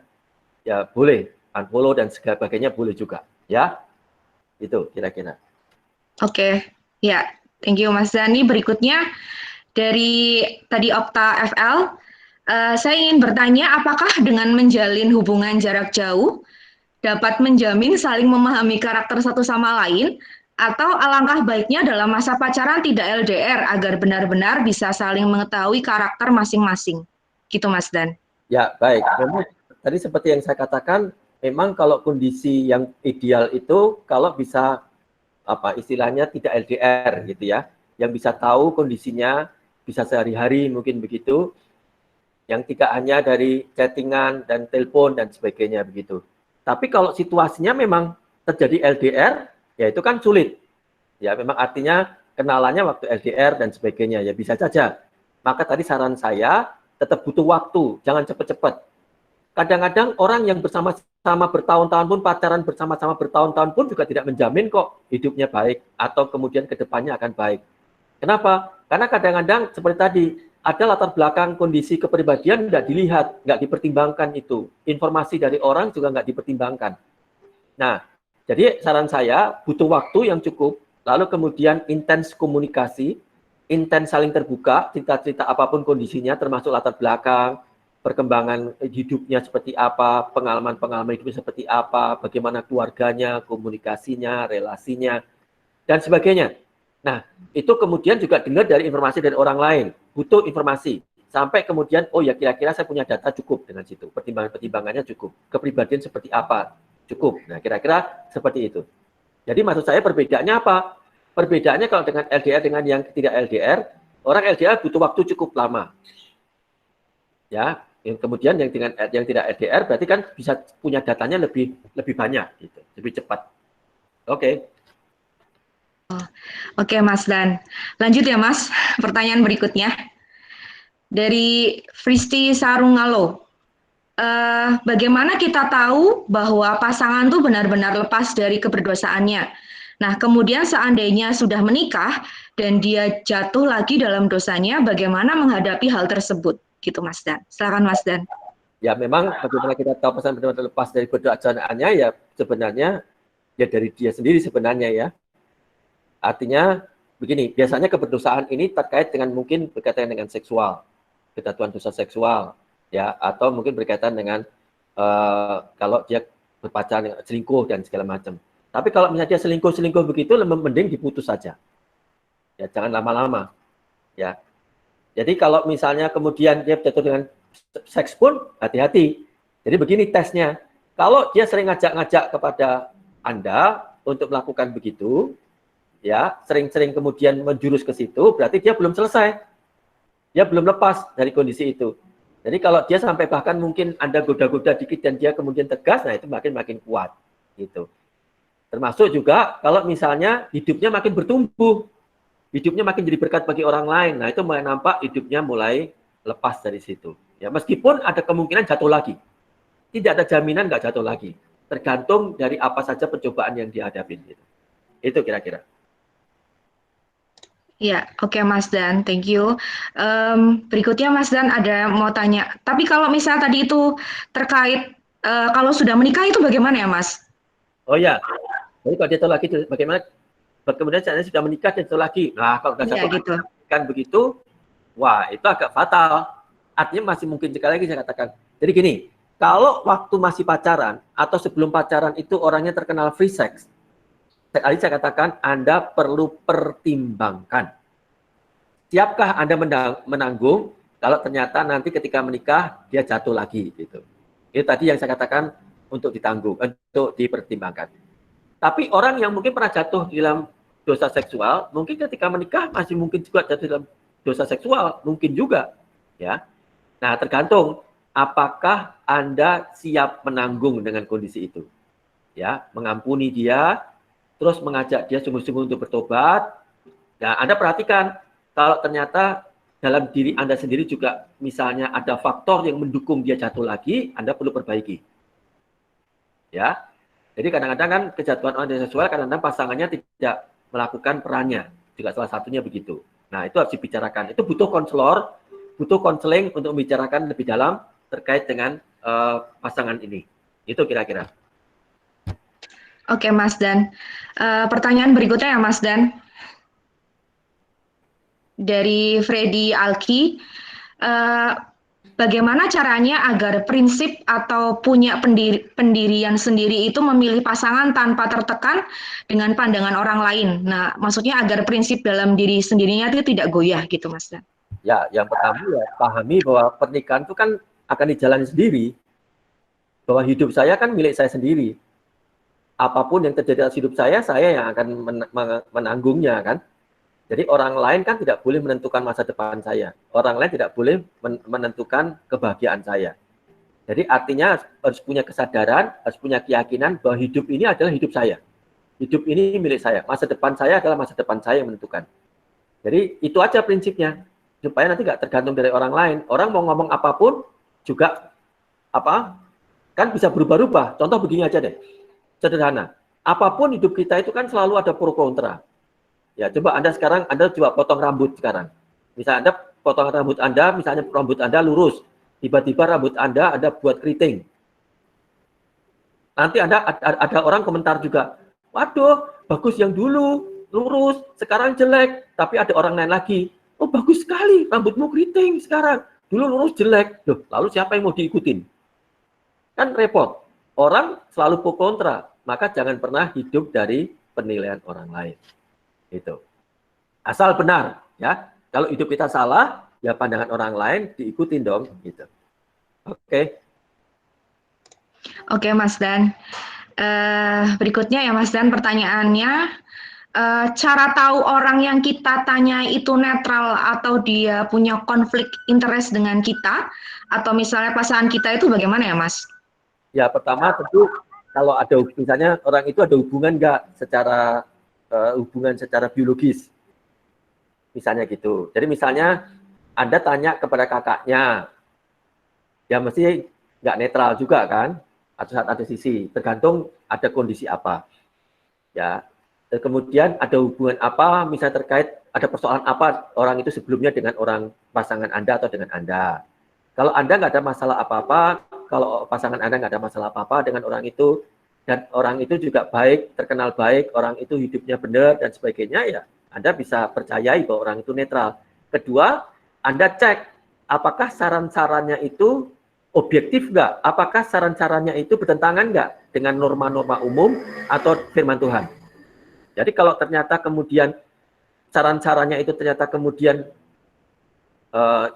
ya boleh unfollow dan sebagainya, boleh juga ya. Itu kira-kira. Oke, ya, thank you Mas Dani. Berikutnya dari tadi Opta FL, saya ingin bertanya, apakah dengan menjalin hubungan jarak jauh dapat menjamin saling memahami karakter satu sama lain, atau alangkah baiknya dalam masa pacaran tidak LDR agar benar-benar bisa saling mengetahui karakter masing-masing? Gitu Mas Dan. Ya, baik. Memang tadi seperti yang saya katakan, memang kalau kondisi yang ideal itu kalau bisa istilahnya tidak LDR gitu ya, yang bisa tahu kondisinya, bisa sehari-hari mungkin begitu, yang tidak hanya dari chattingan dan telepon dan sebagainya begitu. Tapi kalau situasinya memang terjadi LDR, ya itu kan sulit. Ya memang artinya kenalannya waktu LDR dan sebagainya, ya bisa saja. Maka tadi saran saya tetap butuh waktu, jangan cepat-cepat. Kadang-kadang orang yang bersama-sama bertahun-tahun pun, pacaran bersama-sama bertahun-tahun pun juga tidak menjamin kok hidupnya baik atau kemudian ke depannya akan baik. Kenapa? Karena kadang-kadang seperti tadi, ada latar belakang kondisi kepribadian nggak dilihat, nggak dipertimbangkan itu. Informasi dari orang juga nggak dipertimbangkan. Nah, jadi saran saya butuh waktu yang cukup, lalu kemudian intens komunikasi, intens saling terbuka, cerita-cerita apapun kondisinya, termasuk latar belakang, perkembangan hidupnya seperti apa, pengalaman-pengalaman hidupnya seperti apa, bagaimana keluarganya, komunikasinya, relasinya, dan sebagainya. Nah, itu kemudian juga dengar dari informasi dari orang lain, butuh informasi, sampai kemudian, oh ya kira-kira saya punya data cukup dengan situ, pertimbangan-pertimbangannya cukup, kepribadian seperti apa, cukup. Nah, kira-kira seperti itu. Jadi maksud saya perbedaannya apa? Perbedaannya kalau dengan LDR dengan yang tidak LDR, orang LDR butuh waktu cukup lama. Ya, kemudian yang tidak LDR berarti kan bisa punya datanya lebih banyak gitu, lebih cepat. Oke. Oke Mas Dan. Lanjut ya Mas, pertanyaan berikutnya. Dari Fristi Sarungalo. Bagaimana kita tahu bahwa pasangan tuh benar-benar lepas dari keberdosaannya? Nah, kemudian seandainya sudah menikah dan dia jatuh lagi dalam dosanya, bagaimana menghadapi hal tersebut? Gitu Mas Dan. Silakan Mas Dan. Ya memang bagaimana kita tahu pasangan benar-benar lepas dari keberdosaannya, ya sebenarnya ya dari dia sendiri sebenarnya ya. Artinya begini, biasanya keberdosaan ini terkait dengan mungkin berkaitan dengan seksual, kejatuhan dosa seksual, ya, atau mungkin berkaitan dengan kalau dia berpacaran, selingkuh dan segala macam. Tapi kalau misalnya dia selingkuh begitu, mending diputus saja. Ya, jangan lama-lama. Ya. Jadi kalau misalnya kemudian dia jatuh dengan seks pun hati-hati. Jadi begini tesnya. Kalau dia sering ngajak-ngajak kepada Anda untuk melakukan begitu, ya, sering-sering kemudian menjurus ke situ, berarti dia belum selesai. Dia belum lepas dari kondisi itu. Jadi kalau dia sampai bahkan mungkin Anda goda-goda dikit dan dia kemudian tegas, nah itu makin kuat gitu. Termasuk juga kalau misalnya hidupnya makin bertumbuh, hidupnya makin jadi berkat bagi orang lain. Nah, itu mulai nampak hidupnya mulai lepas dari situ. Ya, meskipun ada kemungkinan jatuh lagi. Tidak ada jaminan nggak jatuh lagi. Tergantung dari apa saja pencobaan yang dihadapi. Gitu. Itu kira-kira. Ya, oke Mas Dan, thank you. Berikutnya Mas Dan ada mau tanya, tapi kalau misalnya tadi itu terkait kalau sudah menikah itu bagaimana ya Mas? Oh ya, jadi kalau jatuh lagi, bagaimana? Kemudian saya sudah menikah dan jatuh lagi. Nah, kalau sudah jatuh gitu. kan begitu, wah itu agak fatal. Artinya masih mungkin sekali lagi saya katakan. Jadi gini, kalau waktu masih pacaran atau sebelum pacaran itu orangnya terkenal free sex, tadi saya katakan Anda perlu pertimbangkan. Siapkah Anda menanggung kalau ternyata nanti ketika menikah dia jatuh lagi gitu. Itu tadi yang saya katakan untuk ditanggung, untuk dipertimbangkan. Tapi orang yang mungkin pernah jatuh dalam dosa seksual, mungkin ketika menikah masih mungkin juga jatuh dalam dosa seksual, mungkin juga, ya. Nah, tergantung apakah Anda siap menanggung dengan kondisi itu, ya, mengampuni dia, terus mengajak dia sungguh-sungguh untuk bertobat. Nah, Anda perhatikan kalau ternyata dalam diri Anda sendiri juga misalnya ada faktor yang mendukung dia jatuh lagi, Anda perlu perbaiki, ya. Jadi kadang-kadang kan kejatuhan orang seksual kadang-kadang pasangannya tidak melakukan perannya, juga salah satunya begitu. Nah, itu harus dibicarakan. Itu butuh konselor, butuh konseling untuk membicarakan lebih dalam terkait dengan pasangan ini. Itu kira-kira. Oke Mas Dan. Pertanyaan berikutnya ya Mas Dan. Dari Freddy Alki. Bagaimana caranya agar prinsip atau punya pendirian sendiri itu memilih pasangan tanpa tertekan dengan pandangan orang lain? Nah, maksudnya agar prinsip dalam diri sendirinya itu tidak goyah gitu, Mas Dan. Ya, yang pertama ya pahami bahwa pernikahan itu kan akan dijalani sendiri. Bahwa hidup saya kan milik saya sendiri. Apapun yang terjadi dalam hidup saya yang akan menanggungnya kan. Jadi orang lain kan tidak boleh menentukan masa depan saya. Orang lain tidak boleh menentukan kebahagiaan saya. Jadi artinya harus punya kesadaran, harus punya keyakinan bahwa hidup ini adalah hidup saya. Hidup ini milik saya. Masa depan saya adalah masa depan saya yang menentukan. Jadi itu aja prinsipnya. Supaya nanti nggak tergantung dari orang lain. Orang mau ngomong apapun juga kan bisa berubah-ubah. Contoh begini aja deh. Sederhana. Apapun hidup kita itu kan selalu ada pro kontra. Ya, coba Anda coba potong rambut sekarang. Misalnya Anda potong rambut Anda, misalnya rambut Anda lurus. Tiba-tiba rambut Anda buat keriting. Nanti ada orang komentar juga, waduh, bagus yang dulu, lurus, sekarang jelek. Tapi ada orang lain lagi, oh bagus sekali, rambutmu keriting sekarang. Dulu lurus jelek. Loh, lalu siapa yang mau diikutin? Kan repot. Orang selalu pro kontra. Maka jangan pernah hidup dari penilaian orang lain. Itu. Asal benar, ya. Kalau hidup kita salah, ya pandangan orang lain diikutin dong, gitu. Oke. Oke, Mas Dan. Berikutnya ya, Mas Dan, pertanyaannya, cara tahu orang yang kita tanya itu netral atau dia punya konflik interest dengan kita, atau misalnya pasangan kita itu bagaimana ya, Mas? Ya, pertama tentu kalau ada misalnya orang itu ada hubungan nggak hubungan secara biologis, misalnya gitu. Jadi misalnya Anda tanya kepada kakaknya, ya mesti nggak netral juga kan, atau saat ada sisi, tergantung ada kondisi apa. Ya, dan kemudian ada hubungan apa, misalnya terkait ada persoalan apa orang itu sebelumnya dengan orang pasangan Anda atau dengan Anda. Kalau Anda nggak ada masalah apa-apa, kalau pasangan Anda nggak ada masalah apa-apa dengan orang itu, dan orang itu juga baik, terkenal baik, orang itu hidupnya benar dan sebagainya, ya Anda bisa percayai bahwa orang itu netral. Kedua, Anda cek apakah saran-sarannya itu objektif nggak? Apakah saran-sarannya itu bertentangan nggak dengan norma-norma umum atau firman Tuhan? Jadi kalau ternyata kemudian saran-sarannya itu ternyata kemudian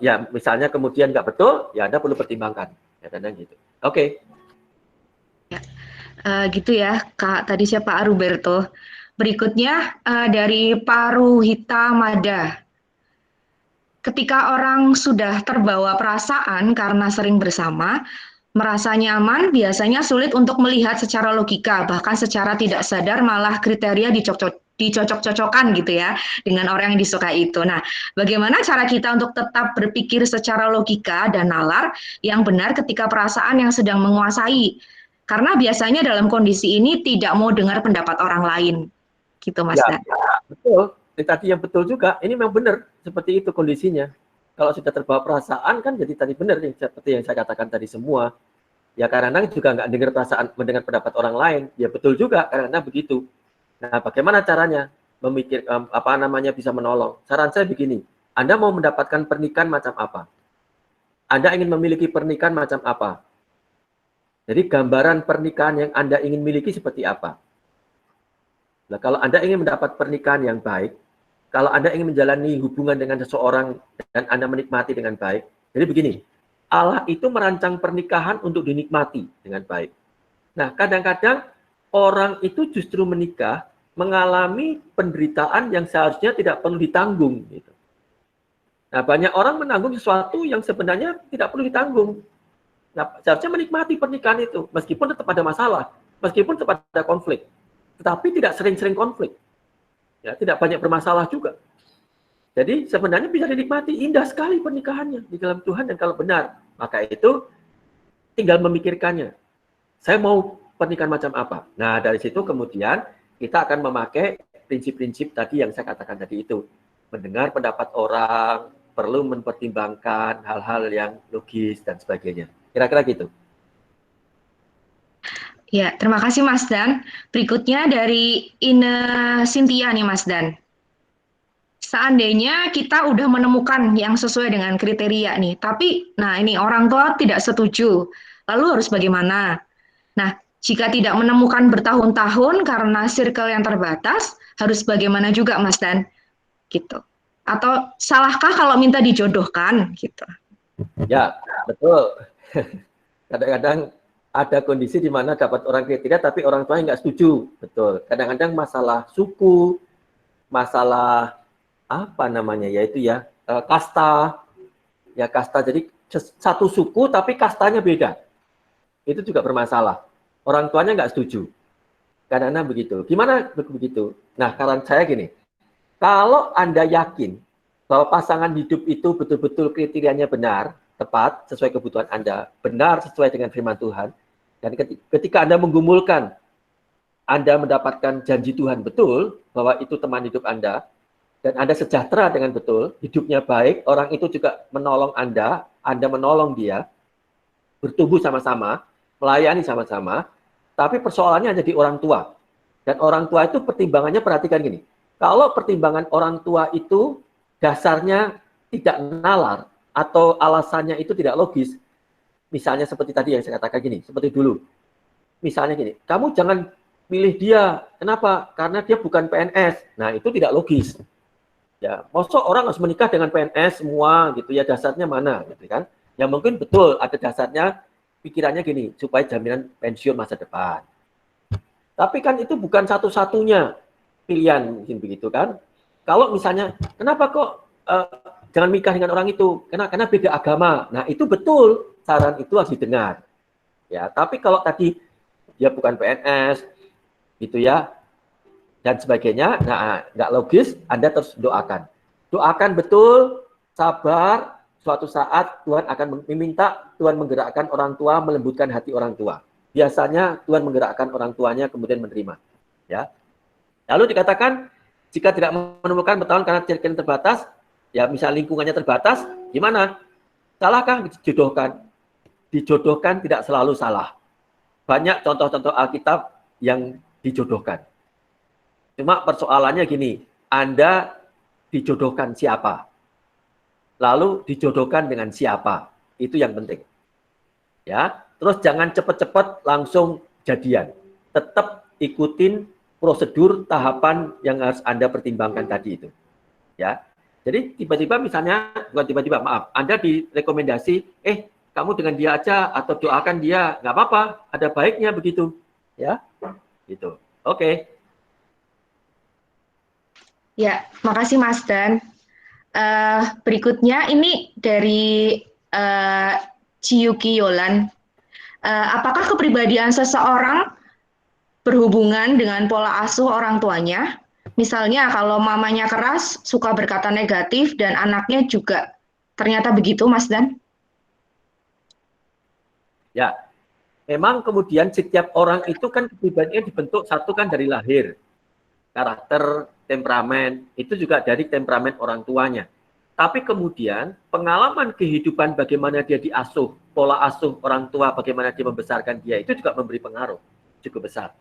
ya misalnya kemudian nggak betul, ya Anda perlu pertimbangkan. Ya kadang gitu. Oke. Gitu ya, Kak. Tadi siapa Aruberto. Berikutnya dari Paruhita Mada. Ketika orang sudah terbawa perasaan karena sering bersama, Merasa nyaman biasanya sulit untuk melihat secara logika, bahkan secara tidak sadar malah kriteria dicocok-cocokkan gitu ya dengan orang yang disukai itu. Nah, bagaimana cara kita untuk tetap berpikir secara logika dan nalar yang benar ketika perasaan yang sedang menguasai? Karena biasanya dalam kondisi ini tidak mau dengar pendapat orang lain. Gitu, Mas Ya, Dan. betul. Ini tadi yang betul juga. Ini memang benar seperti itu kondisinya. Kalau sudah terbawa perasaan kan jadi tadi benar nih seperti yang saya katakan tadi semua. Ya karena juga nggak dengar perasaan, mendengar pendapat orang lain. Ya betul juga karena begitu. Nah, bagaimana caranya bisa menolong? Saran saya begini, Anda mau mendapatkan pernikahan macam apa? Anda ingin memiliki pernikahan macam apa? Jadi gambaran pernikahan yang Anda ingin miliki seperti apa? Nah, kalau Anda ingin mendapat pernikahan yang baik, kalau Anda ingin menjalani hubungan dengan seseorang dan Anda menikmati dengan baik, jadi begini, Allah itu merancang pernikahan untuk dinikmati dengan baik. Nah, kadang-kadang orang itu justru menikah mengalami penderitaan yang seharusnya tidak perlu ditanggung. Gitu. Nah, banyak orang menanggung sesuatu yang sebenarnya tidak perlu ditanggung. Nah, seharusnya menikmati pernikahan itu, meskipun tetap ada masalah, meskipun tetap ada konflik, tetapi tidak sering-sering konflik. Ya, tidak banyak bermasalah juga. Jadi sebenarnya bisa dinikmati, indah sekali pernikahannya di dalam Tuhan, dan kalau benar, maka itu tinggal memikirkannya. Saya mau pernikahan macam apa? Nah, dari situ kemudian kita akan memakai prinsip-prinsip tadi yang saya katakan tadi itu. Mendengar pendapat orang, perlu mempertimbangkan hal-hal yang logis dan sebagainya. Kira-kira gitu. Ya, terima kasih Mas Dan. Berikutnya dari Ine Cynthia nih Mas Dan. Seandainya kita udah menemukan yang sesuai dengan kriteria nih, tapi nah ini orang tua tidak setuju. Lalu harus bagaimana? Nah, jika tidak menemukan bertahun-tahun karena circle yang terbatas, harus bagaimana juga Mas Dan? Gitu. Atau salahkah kalau minta dijodohkan gitu? Ya, betul. Kadang-kadang ada kondisi di mana dapat orang kriteria tapi orang tuanya nggak setuju. Betul. Kadang-kadang masalah suku, masalah apa namanya yaitu ya kasta, ya kasta. Jadi satu suku tapi kastanya beda. Itu juga bermasalah. Orang tuanya nggak setuju. Kadang-kadang begitu. Gimana begitu? Nah, saran saya gini. Kalau Anda yakin bahwa pasangan hidup itu betul-betul kriterianya benar, tepat, sesuai kebutuhan Anda, benar sesuai dengan firman Tuhan, dan ketika Anda menggumulkan, Anda mendapatkan janji Tuhan betul, bahwa itu teman hidup Anda, dan Anda sejahtera dengan betul, hidupnya baik, orang itu juga menolong Anda menolong dia, bertumbuh sama-sama, melayani sama-sama, tapi persoalannya jadi orang tua. Dan orang tua itu pertimbangannya, perhatikan gini, kalau pertimbangan orang tua itu dasarnya tidak nalar atau alasannya itu tidak logis, misalnya seperti tadi yang saya katakan gini, seperti dulu, misalnya gini, kamu jangan pilih dia, kenapa? Karena dia bukan PNS. Nah, itu tidak logis. Ya, maksud orang harus menikah dengan PNS semua gitu ya, dasarnya mana gitu kan? Ya mungkin betul ada dasarnya, pikirannya gini, supaya jaminan pensiun masa depan. Tapi kan itu bukan satu-satunya pilihan, mungkin begitu kan. Kalau misalnya, kenapa kok jangan menikah dengan orang itu? Karena beda agama. Nah, itu betul, saran itu harus didengar. Ya, tapi kalau tadi dia bukan PNS, gitu ya, dan sebagainya, nah nggak logis, Anda terus doakan. Doakan betul, sabar, suatu saat Tuhan akan meminta, Tuhan menggerakkan orang tua, melembutkan hati orang tua. Biasanya Tuhan menggerakkan orang tuanya kemudian menerima. Ya. Lalu dikatakan, jika tidak menemukan bertahun karena circle terbatas, ya misal lingkungannya terbatas, gimana? Salahkah dijodohkan? Dijodohkan tidak selalu salah. Banyak contoh-contoh Alkitab yang dijodohkan. Cuma persoalannya gini, Anda dijodohkan siapa? Lalu dijodohkan dengan siapa? Itu yang penting. Ya, terus jangan cepat-cepat langsung jadian. Tetap ikutin prosedur tahapan yang harus Anda pertimbangkan tadi itu. Ya. Jadi tiba-tiba misalnya, bukan tiba-tiba, maaf, Anda direkomendasi, kamu dengan dia aja atau doakan dia, nggak apa-apa, ada baiknya begitu. Ya, gitu. Oke. Ya, makasih Mas Dan. Berikutnya ini dari Ciyuki Yolan. Apakah kepribadian seseorang berhubungan dengan pola asuh orang tuanya? Misalnya kalau mamanya keras, suka berkata negatif, dan anaknya juga ternyata begitu, Mas Dan? Ya, memang kemudian setiap orang itu kan kepribadiannya dibentuk satu kan dari lahir. Karakter, temperamen, itu juga dari temperamen orang tuanya. Tapi kemudian pengalaman kehidupan bagaimana dia diasuh, pola asuh orang tua, bagaimana dia membesarkan dia, itu juga memberi pengaruh cukup besar.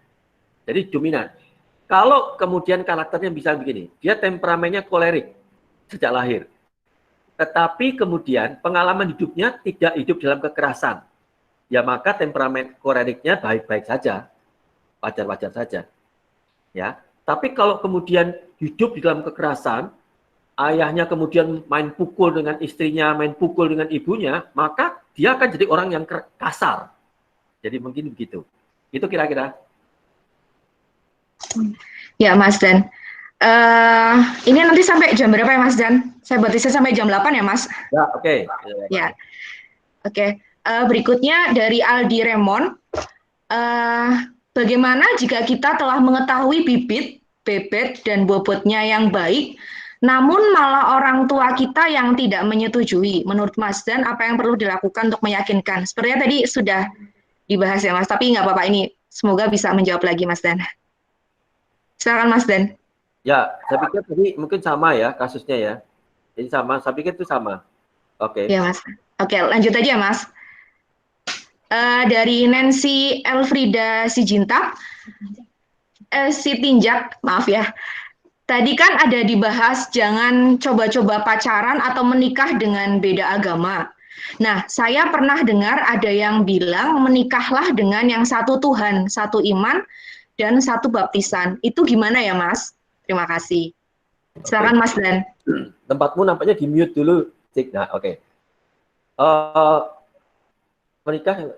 Jadi dominan. Kalau kemudian karakternya bisa begini, dia temperamennya kolerik sejak lahir. Tetapi kemudian pengalaman hidupnya tidak hidup dalam kekerasan. Ya maka temperamen koleriknya baik-baik saja. Wajar-wajar saja. Ya. Tapi kalau kemudian hidup di dalam kekerasan, ayahnya kemudian main pukul dengan istrinya, main pukul dengan ibunya, maka dia akan jadi orang yang kasar. Jadi mungkin begitu. Itu kira-kira. Ya, Mas Dan. Ini nanti sampai jam berapa ya, Mas Dan? Saya berarti sampai jam 8 ya, Mas? Ya, oke. Ya, oke. Berikutnya dari Aldi Remon. Bagaimana jika kita telah mengetahui bibit, bebet, dan bobotnya yang baik, namun malah orang tua kita yang tidak menyetujui? Menurut Mas Dan, apa yang perlu dilakukan untuk meyakinkan? Sepertinya tadi sudah dibahas ya, Mas. Tapi nggak apa-apa, ini semoga bisa menjawab lagi, Mas Dan. Silakan, Mas Dan. Ya, saya pikir tadi mungkin sama ya kasusnya ya. Jadi sama, saya pikir itu sama. Oke. Ya, Mas. Oke, lanjut aja, Mas. Dari Nancy Elfrida Sitinjak, maaf ya. Tadi kan ada dibahas jangan coba-coba pacaran atau menikah dengan beda agama. Nah, saya pernah dengar ada yang bilang menikahlah dengan yang satu Tuhan, satu iman, dan satu baptisan. Itu gimana ya, Mas? Terima kasih. Silakan, Mas Dan. Tempatmu nampaknya di mute dulu, Cik. Nah, oke. Menikah,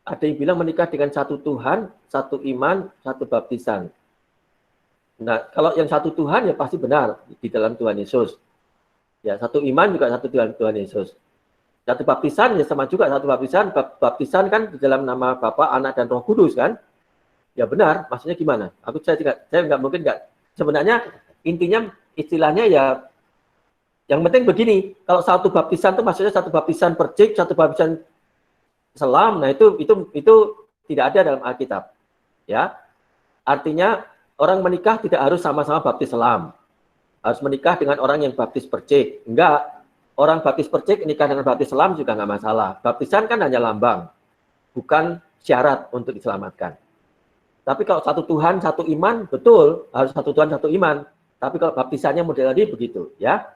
ada yang bilang menikah dengan satu Tuhan, satu iman, satu baptisan. Nah, kalau yang satu Tuhan ya pasti benar di dalam Tuhan Yesus. Ya, satu iman juga satu Tuhan Yesus. Satu baptisan ya sama juga satu baptisan. Baptisan kan di dalam nama Bapa, Anak, dan Roh Kudus kan? Ya benar. Maksudnya gimana? Saya nggak mungkin nggak. Sebenarnya intinya istilahnya ya yang penting begini. Kalau satu baptisan itu maksudnya satu baptisan percik, satu baptisan selam. Nah itu tidak ada dalam Alkitab. Ya, artinya orang menikah tidak harus sama-sama baptis selam. Harus menikah dengan orang yang baptis percik. Enggak. Orang baptis percik nikah dengan baptis selam juga nggak masalah. Baptisan kan hanya lambang, bukan syarat untuk diselamatkan. Tapi kalau satu Tuhan, satu iman, betul harus satu Tuhan, satu iman. Tapi kalau baptisannya model tadi begitu, ya.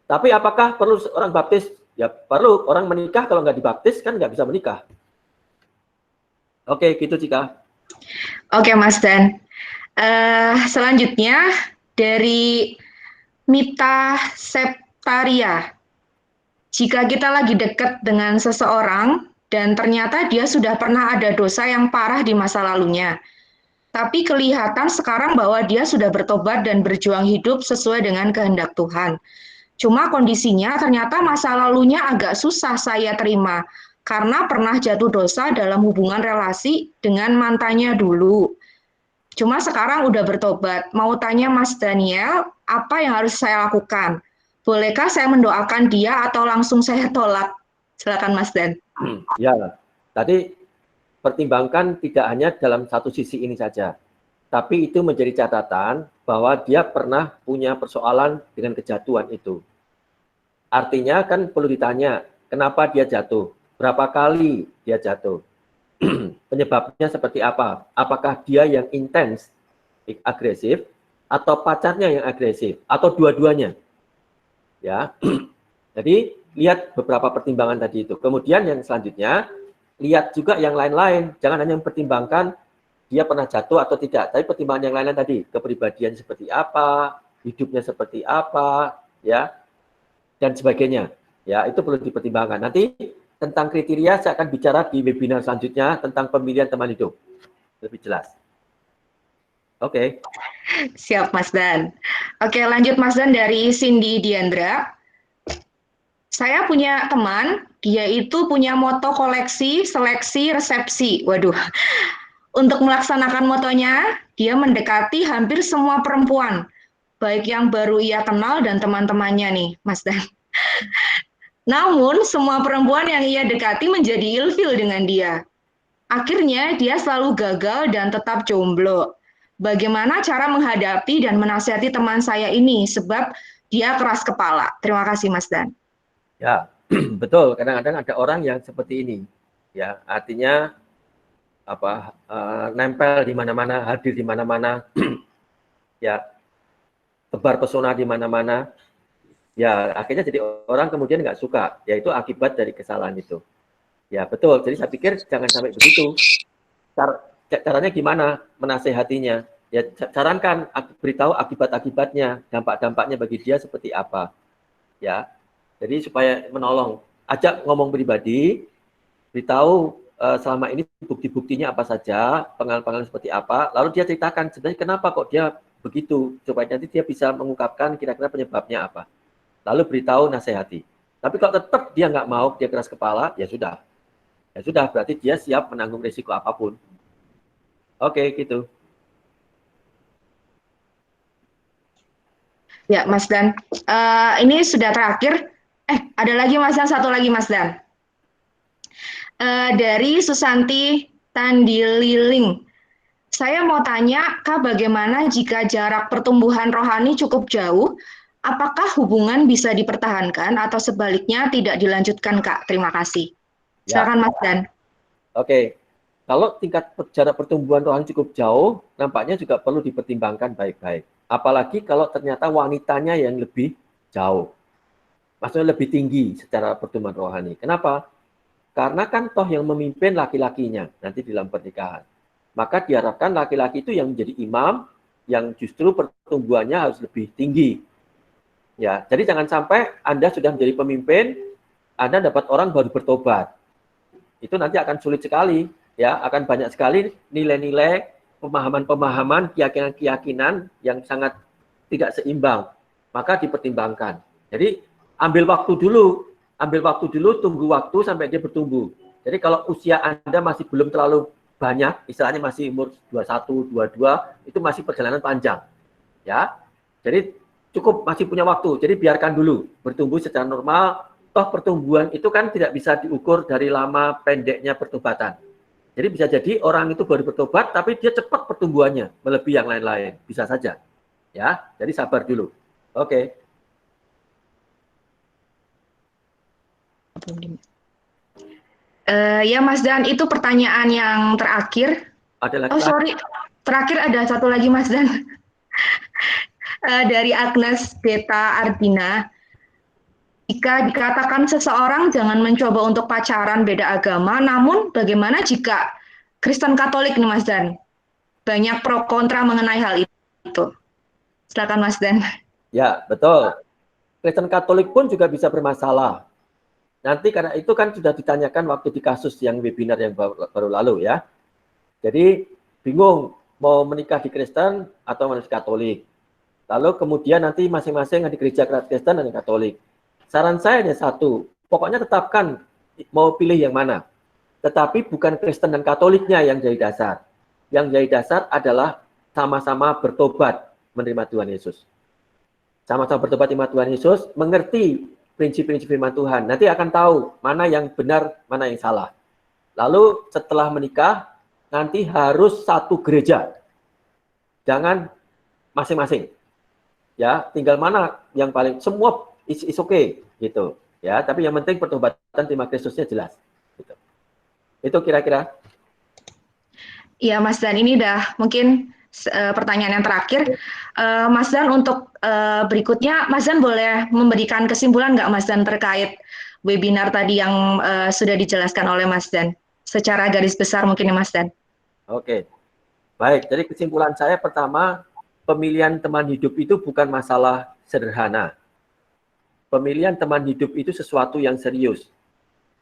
Tapi apakah perlu orang baptis? Ya perlu. Orang menikah kalau nggak dibaptis kan nggak bisa menikah. Oke, gitu Cika. Oke, Mas Dan. Selanjutnya dari Mita Septaria. Jika kita lagi dekat dengan seseorang dan ternyata dia sudah pernah ada dosa yang parah di masa lalunya, tapi kelihatan sekarang bahwa dia sudah bertobat dan berjuang hidup sesuai dengan kehendak Tuhan. Cuma kondisinya ternyata masa lalunya agak susah saya terima, karena pernah jatuh dosa dalam hubungan relasi dengan mantannya dulu. Cuma sekarang udah bertobat. Mau tanya Mas Daniel, apa yang harus saya lakukan? Bolehkah saya mendoakan dia atau langsung saya tolak? Silakan Mas Dan. Ya, tadi pertimbangkan tidak hanya dalam satu sisi ini saja. Tapi itu menjadi catatan bahwa dia pernah punya persoalan dengan kejatuhan itu. Artinya kan perlu ditanya, kenapa dia jatuh? Berapa kali dia jatuh? Penyebabnya seperti apa? Apakah dia yang intens, agresif, atau pacarnya yang agresif, atau dua-duanya? Ya, jadi lihat beberapa pertimbangan tadi itu. Kemudian yang selanjutnya, lihat juga yang lain-lain. Jangan hanya mempertimbangkan dia pernah jatuh atau tidak, tapi pertimbangan yang lain-lain tadi, kepribadian seperti apa, hidupnya seperti apa, ya, dan sebagainya. Ya, itu perlu dipertimbangkan. Nanti tentang kriteria saya akan bicara di webinar selanjutnya tentang pemilihan teman hidup. Lebih jelas. Oke. Siap, Mas Dan. Oke, lanjut Mas Dan dari Cindy Diandra. Saya punya teman, dia itu punya moto koleksi, seleksi, resepsi. Waduh, untuk melaksanakan motonya, dia mendekati hampir semua perempuan, baik yang baru ia kenal dan teman-temannya nih, Mas Dan. Namun, semua perempuan yang ia dekati menjadi ilfil dengan dia. Akhirnya, dia selalu gagal dan tetap jomblo. Bagaimana cara menghadapi dan menasihati teman saya ini, sebab dia keras kepala. Terima kasih, Mas Dan. Ya, betul. Kadang-kadang ada orang yang seperti ini. Ya, artinya nempel di mana-mana, hadir di mana-mana, ya, tebar pesona di mana-mana. Ya, akhirnya jadi orang kemudian nggak suka. Yaitu akibat dari kesalahan itu. Ya, betul. Jadi saya pikir jangan sampai begitu. Caranya gimana menasehatinya? Ya, sarankan, beritahu akibat-akibatnya, dampak-dampaknya bagi dia seperti apa. Ya, jadi supaya menolong, ajak ngomong pribadi, beritahu selama ini bukti-buktinya apa saja, pengalaman-pengalaman seperti apa, lalu dia ceritakan sebenarnya kenapa kok dia begitu, supaya nanti dia bisa mengungkapkan kira-kira penyebabnya apa. Lalu beritahu, nasihati. Tapi kalau tetap dia nggak mau, dia keras kepala, ya sudah. Ya sudah, berarti dia siap menanggung risiko apapun. Oke, gitu. Ya, Mas Dan. Ini sudah terakhir. Ada lagi Mas Dan, satu lagi Mas Dan. Dari Susanti Tandililing. Saya mau tanya, Kak, bagaimana jika jarak pertumbuhan rohani cukup jauh? Apakah hubungan bisa dipertahankan atau sebaliknya tidak dilanjutkan, Kak? Terima kasih. Silakan, Mas Dan. Oke. Kalau tingkat jarak pertumbuhan rohani cukup jauh, nampaknya juga perlu dipertimbangkan baik-baik. Apalagi kalau ternyata wanitanya yang lebih jauh. Maksudnya lebih tinggi secara pertumbuhan rohani. Kenapa? Karena kan toh yang memimpin laki-lakinya nanti dalam pernikahan. Maka diharapkan laki-laki itu yang menjadi imam, yang justru pertumbuhannya harus lebih tinggi. Ya, jadi jangan sampai Anda sudah menjadi pemimpin, Anda dapat orang baru bertobat. Itu nanti akan sulit sekali, ya, akan banyak sekali nilai-nilai, pemahaman-pemahaman, keyakinan-keyakinan yang sangat tidak seimbang. Maka dipertimbangkan. Jadi ambil waktu dulu, tunggu waktu sampai dia bertumbuh. Jadi kalau usia Anda masih belum terlalu banyak, istilahnya masih umur 21, 22, itu masih perjalanan panjang. Ya. Jadi cukup masih punya waktu. Jadi biarkan dulu bertumbuh secara normal. Toh pertumbuhan itu kan tidak bisa diukur dari lama pendeknya pertobatan. Jadi bisa jadi orang itu baru bertobat tapi dia cepat pertumbuhannya melebihi yang lain-lain. Bisa saja. Ya. Jadi sabar dulu. Oke. Ya Mas Dan, itu pertanyaan yang terakhir. Ada lagi. Oh sorry, terakhir ada satu lagi Mas Dan. Dari Agnes Beta Ardina. Jika dikatakan seseorang jangan mencoba untuk pacaran beda agama, namun bagaimana jika Kristen Katolik nih Mas Dan? Banyak pro kontra mengenai hal itu. Silakan Mas Dan. Ya, betul. Kristen Katolik pun juga bisa bermasalah. Nanti karena itu kan sudah ditanyakan waktu di kasus yang webinar yang baru lalu ya. Jadi bingung mau menikah di Kristen atau menikah di Katolik. Lalu kemudian nanti masing-masing di gereja Kristen dan Katolik. Saran saya hanya satu, pokoknya tetapkan mau pilih yang mana. Tetapi bukan Kristen dan Katoliknya yang jadi dasar. Yang jadi dasar adalah sama-sama bertobat menerima Tuhan Yesus. Sama-sama bertobat menerima Tuhan Yesus, mengerti prinsip-prinsip firman Tuhan. Nanti akan tahu mana yang benar, mana yang salah. Lalu setelah menikah, nanti harus satu gereja. Jangan masing-masing. Ya, tinggal mana yang paling, semua is okay gitu ya, tapi yang penting pertobatan terima Kristusnya jelas gitu. Itu kira-kira. Iya Mas Dan, ini udah mungkin pertanyaan yang terakhir. Mas Dan, untuk berikutnya Mas Dan boleh memberikan kesimpulan nggak Mas Dan terkait webinar tadi yang sudah dijelaskan oleh Mas Dan secara garis besar mungkin ya Mas Dan. Oke, baik. Jadi kesimpulan saya pertama, pemilihan teman hidup itu bukan masalah sederhana. Pemilihan teman hidup itu sesuatu yang serius,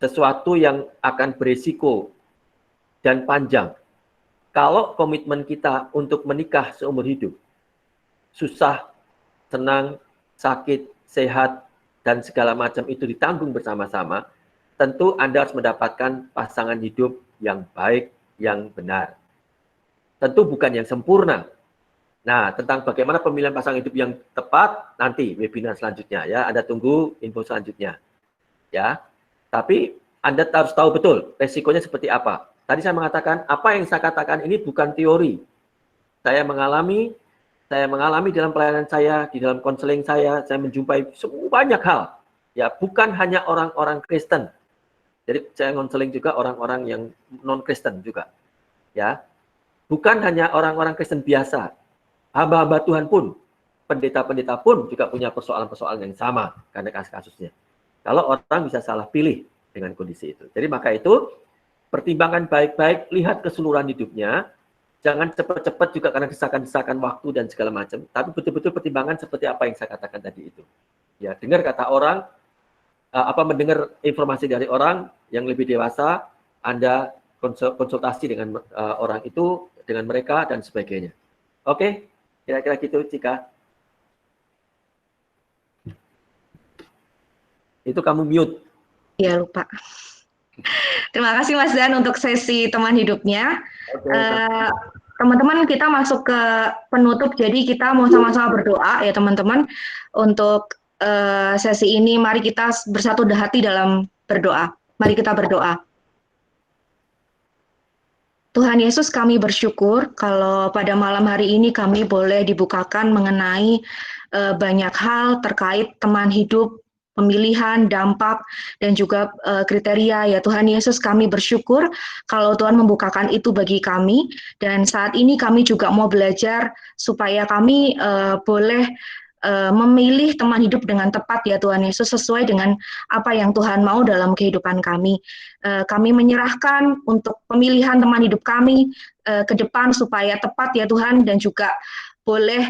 sesuatu yang akan berisiko dan panjang. Kalau komitmen kita untuk menikah seumur hidup, susah, senang, sakit, sehat, dan segala macam itu ditanggung bersama-sama, tentu Anda harus mendapatkan pasangan hidup yang baik, yang benar. Tentu bukan yang sempurna. Nah, tentang bagaimana pemilihan pasangan hidup yang tepat, nanti webinar selanjutnya ya. Anda tunggu info selanjutnya. Ya. Tapi Anda harus tahu betul resikonya seperti apa. Tadi saya mengatakan, apa yang saya katakan ini bukan teori. Saya mengalami dalam pelayanan saya, di dalam konseling saya menjumpai banyak hal. Ya, bukan hanya orang-orang Kristen. Jadi saya konseling juga orang-orang yang non-Kristen juga. Ya. Bukan hanya orang-orang Kristen biasa. Hamba-hamba Tuhan pun, pendeta-pendeta pun juga punya persoalan-persoalan yang sama karena kasus-kasusnya. Kalau orang bisa salah pilih dengan kondisi itu. Jadi maka itu, pertimbangkan baik-baik, lihat keseluruhan hidupnya, jangan cepat-cepat juga karena desakan-desakan waktu dan segala macam, tapi betul-betul pertimbangan seperti apa yang saya katakan tadi itu. Ya, dengar kata orang, mendengar informasi dari orang yang lebih dewasa, Anda konsultasi dengan orang itu, dengan mereka, dan sebagainya. Oke? Kira-kira gitu, Cika. Itu kamu mute. Ya, lupa. Terima kasih Mas Dan untuk sesi teman hidupnya. Teman-teman, kita masuk ke penutup, jadi kita mau sama-sama berdoa ya teman-teman. Untuk sesi ini, mari kita bersatu hati dalam berdoa. Mari kita berdoa. Tuhan Yesus, kami bersyukur kalau pada malam hari ini kami boleh dibukakan mengenai banyak hal terkait teman hidup, pemilihan, dampak, dan juga kriteria. Ya Tuhan Yesus, kami bersyukur kalau Tuhan membukakan itu bagi kami, dan saat ini kami juga mau belajar supaya kami boleh memilih teman hidup dengan tepat ya Tuhan Yesus, sesuai dengan apa yang Tuhan mau dalam kehidupan kami. Kami menyerahkan untuk pemilihan teman hidup kami ke depan supaya tepat ya Tuhan, dan juga boleh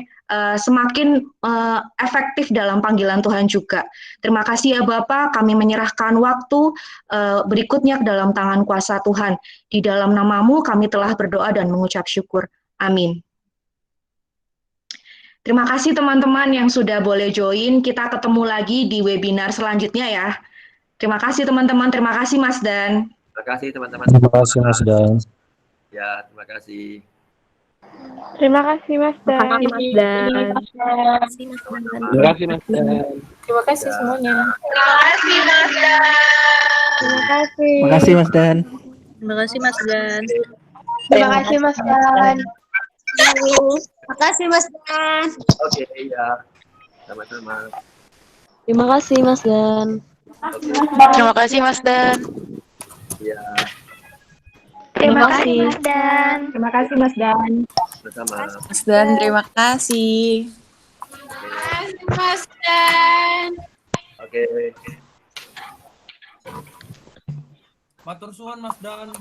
semakin efektif dalam panggilan Tuhan juga. Terima kasih ya Bapak, kami menyerahkan waktu berikutnya ke dalam tangan kuasa Tuhan. Di dalam nama-Mu kami telah berdoa dan mengucap syukur. Amin. Terima kasih teman-teman yang sudah boleh join. Kita ketemu lagi di webinar selanjutnya ya. Terima kasih teman-teman. Terima kasih Mas Dan. Terima kasih teman-teman. Terima kasih Mas Dan. Ya, terima kasih. Terima kasih Mas Dan. Terima kasih Mas Dan. Terima kasih Mas Dan. Terima kasih semuanya. Terima kasih Mas Dan. Terima kasih. Terima kasih Mas Dan. Terima kasih Mas Dan. Terima kasih Mas Dan. Terima kasih Mas Dan. Oke, ya. Sama-sama. Terima kasih Mas Dan. Terima kasih Mas Dan. Ya, Terima kasih Mas Dan. Terima kasih Mas Dan. sama-sama. Mas Dan, terima kasih. Mas Dan. Oke. Matur suwun Mas Dan.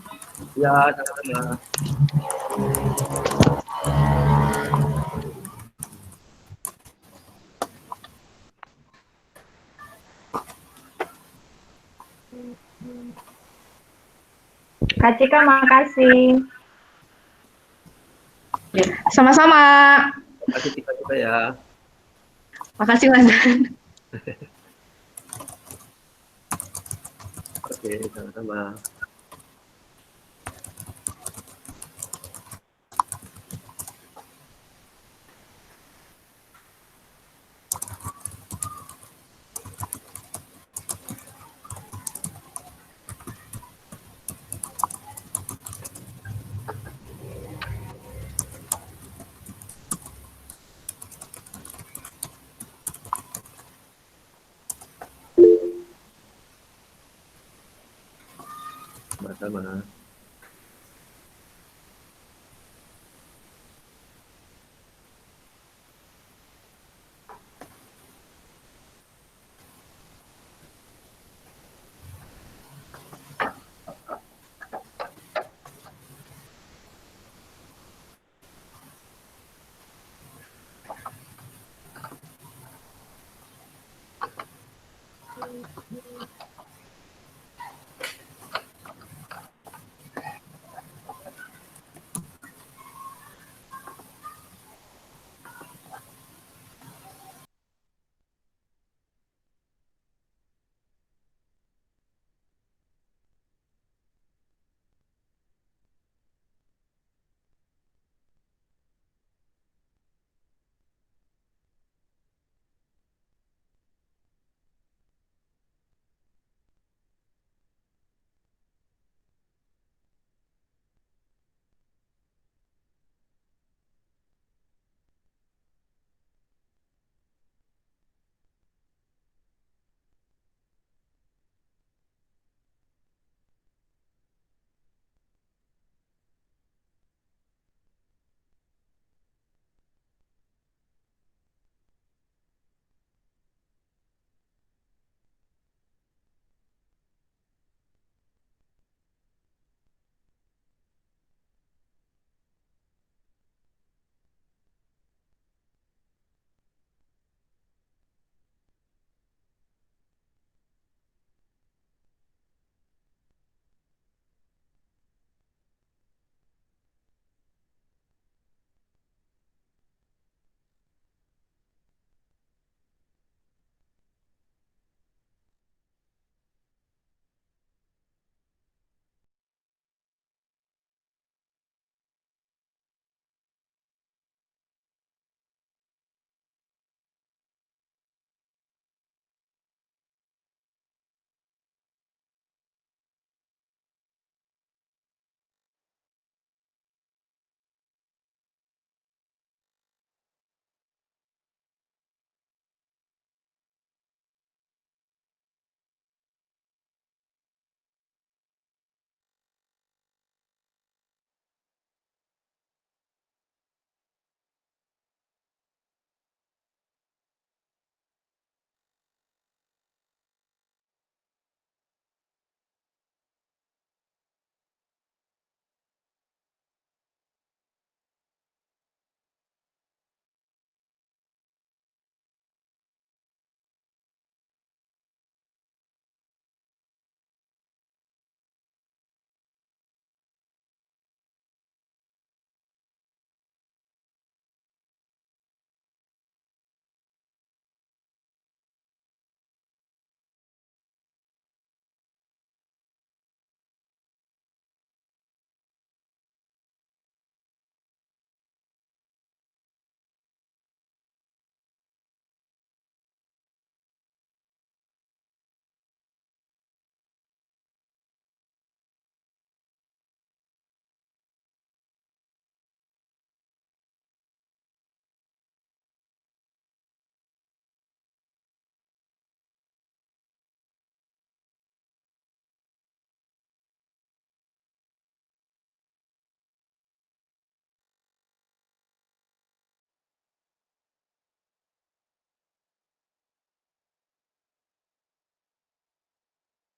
Ya, sama-sama. Kak Cika, makasih. Sama-sama. Terima kasih Cika juga ya. Makasih Mas Dan. Oke, sama-sama. Sama-sama.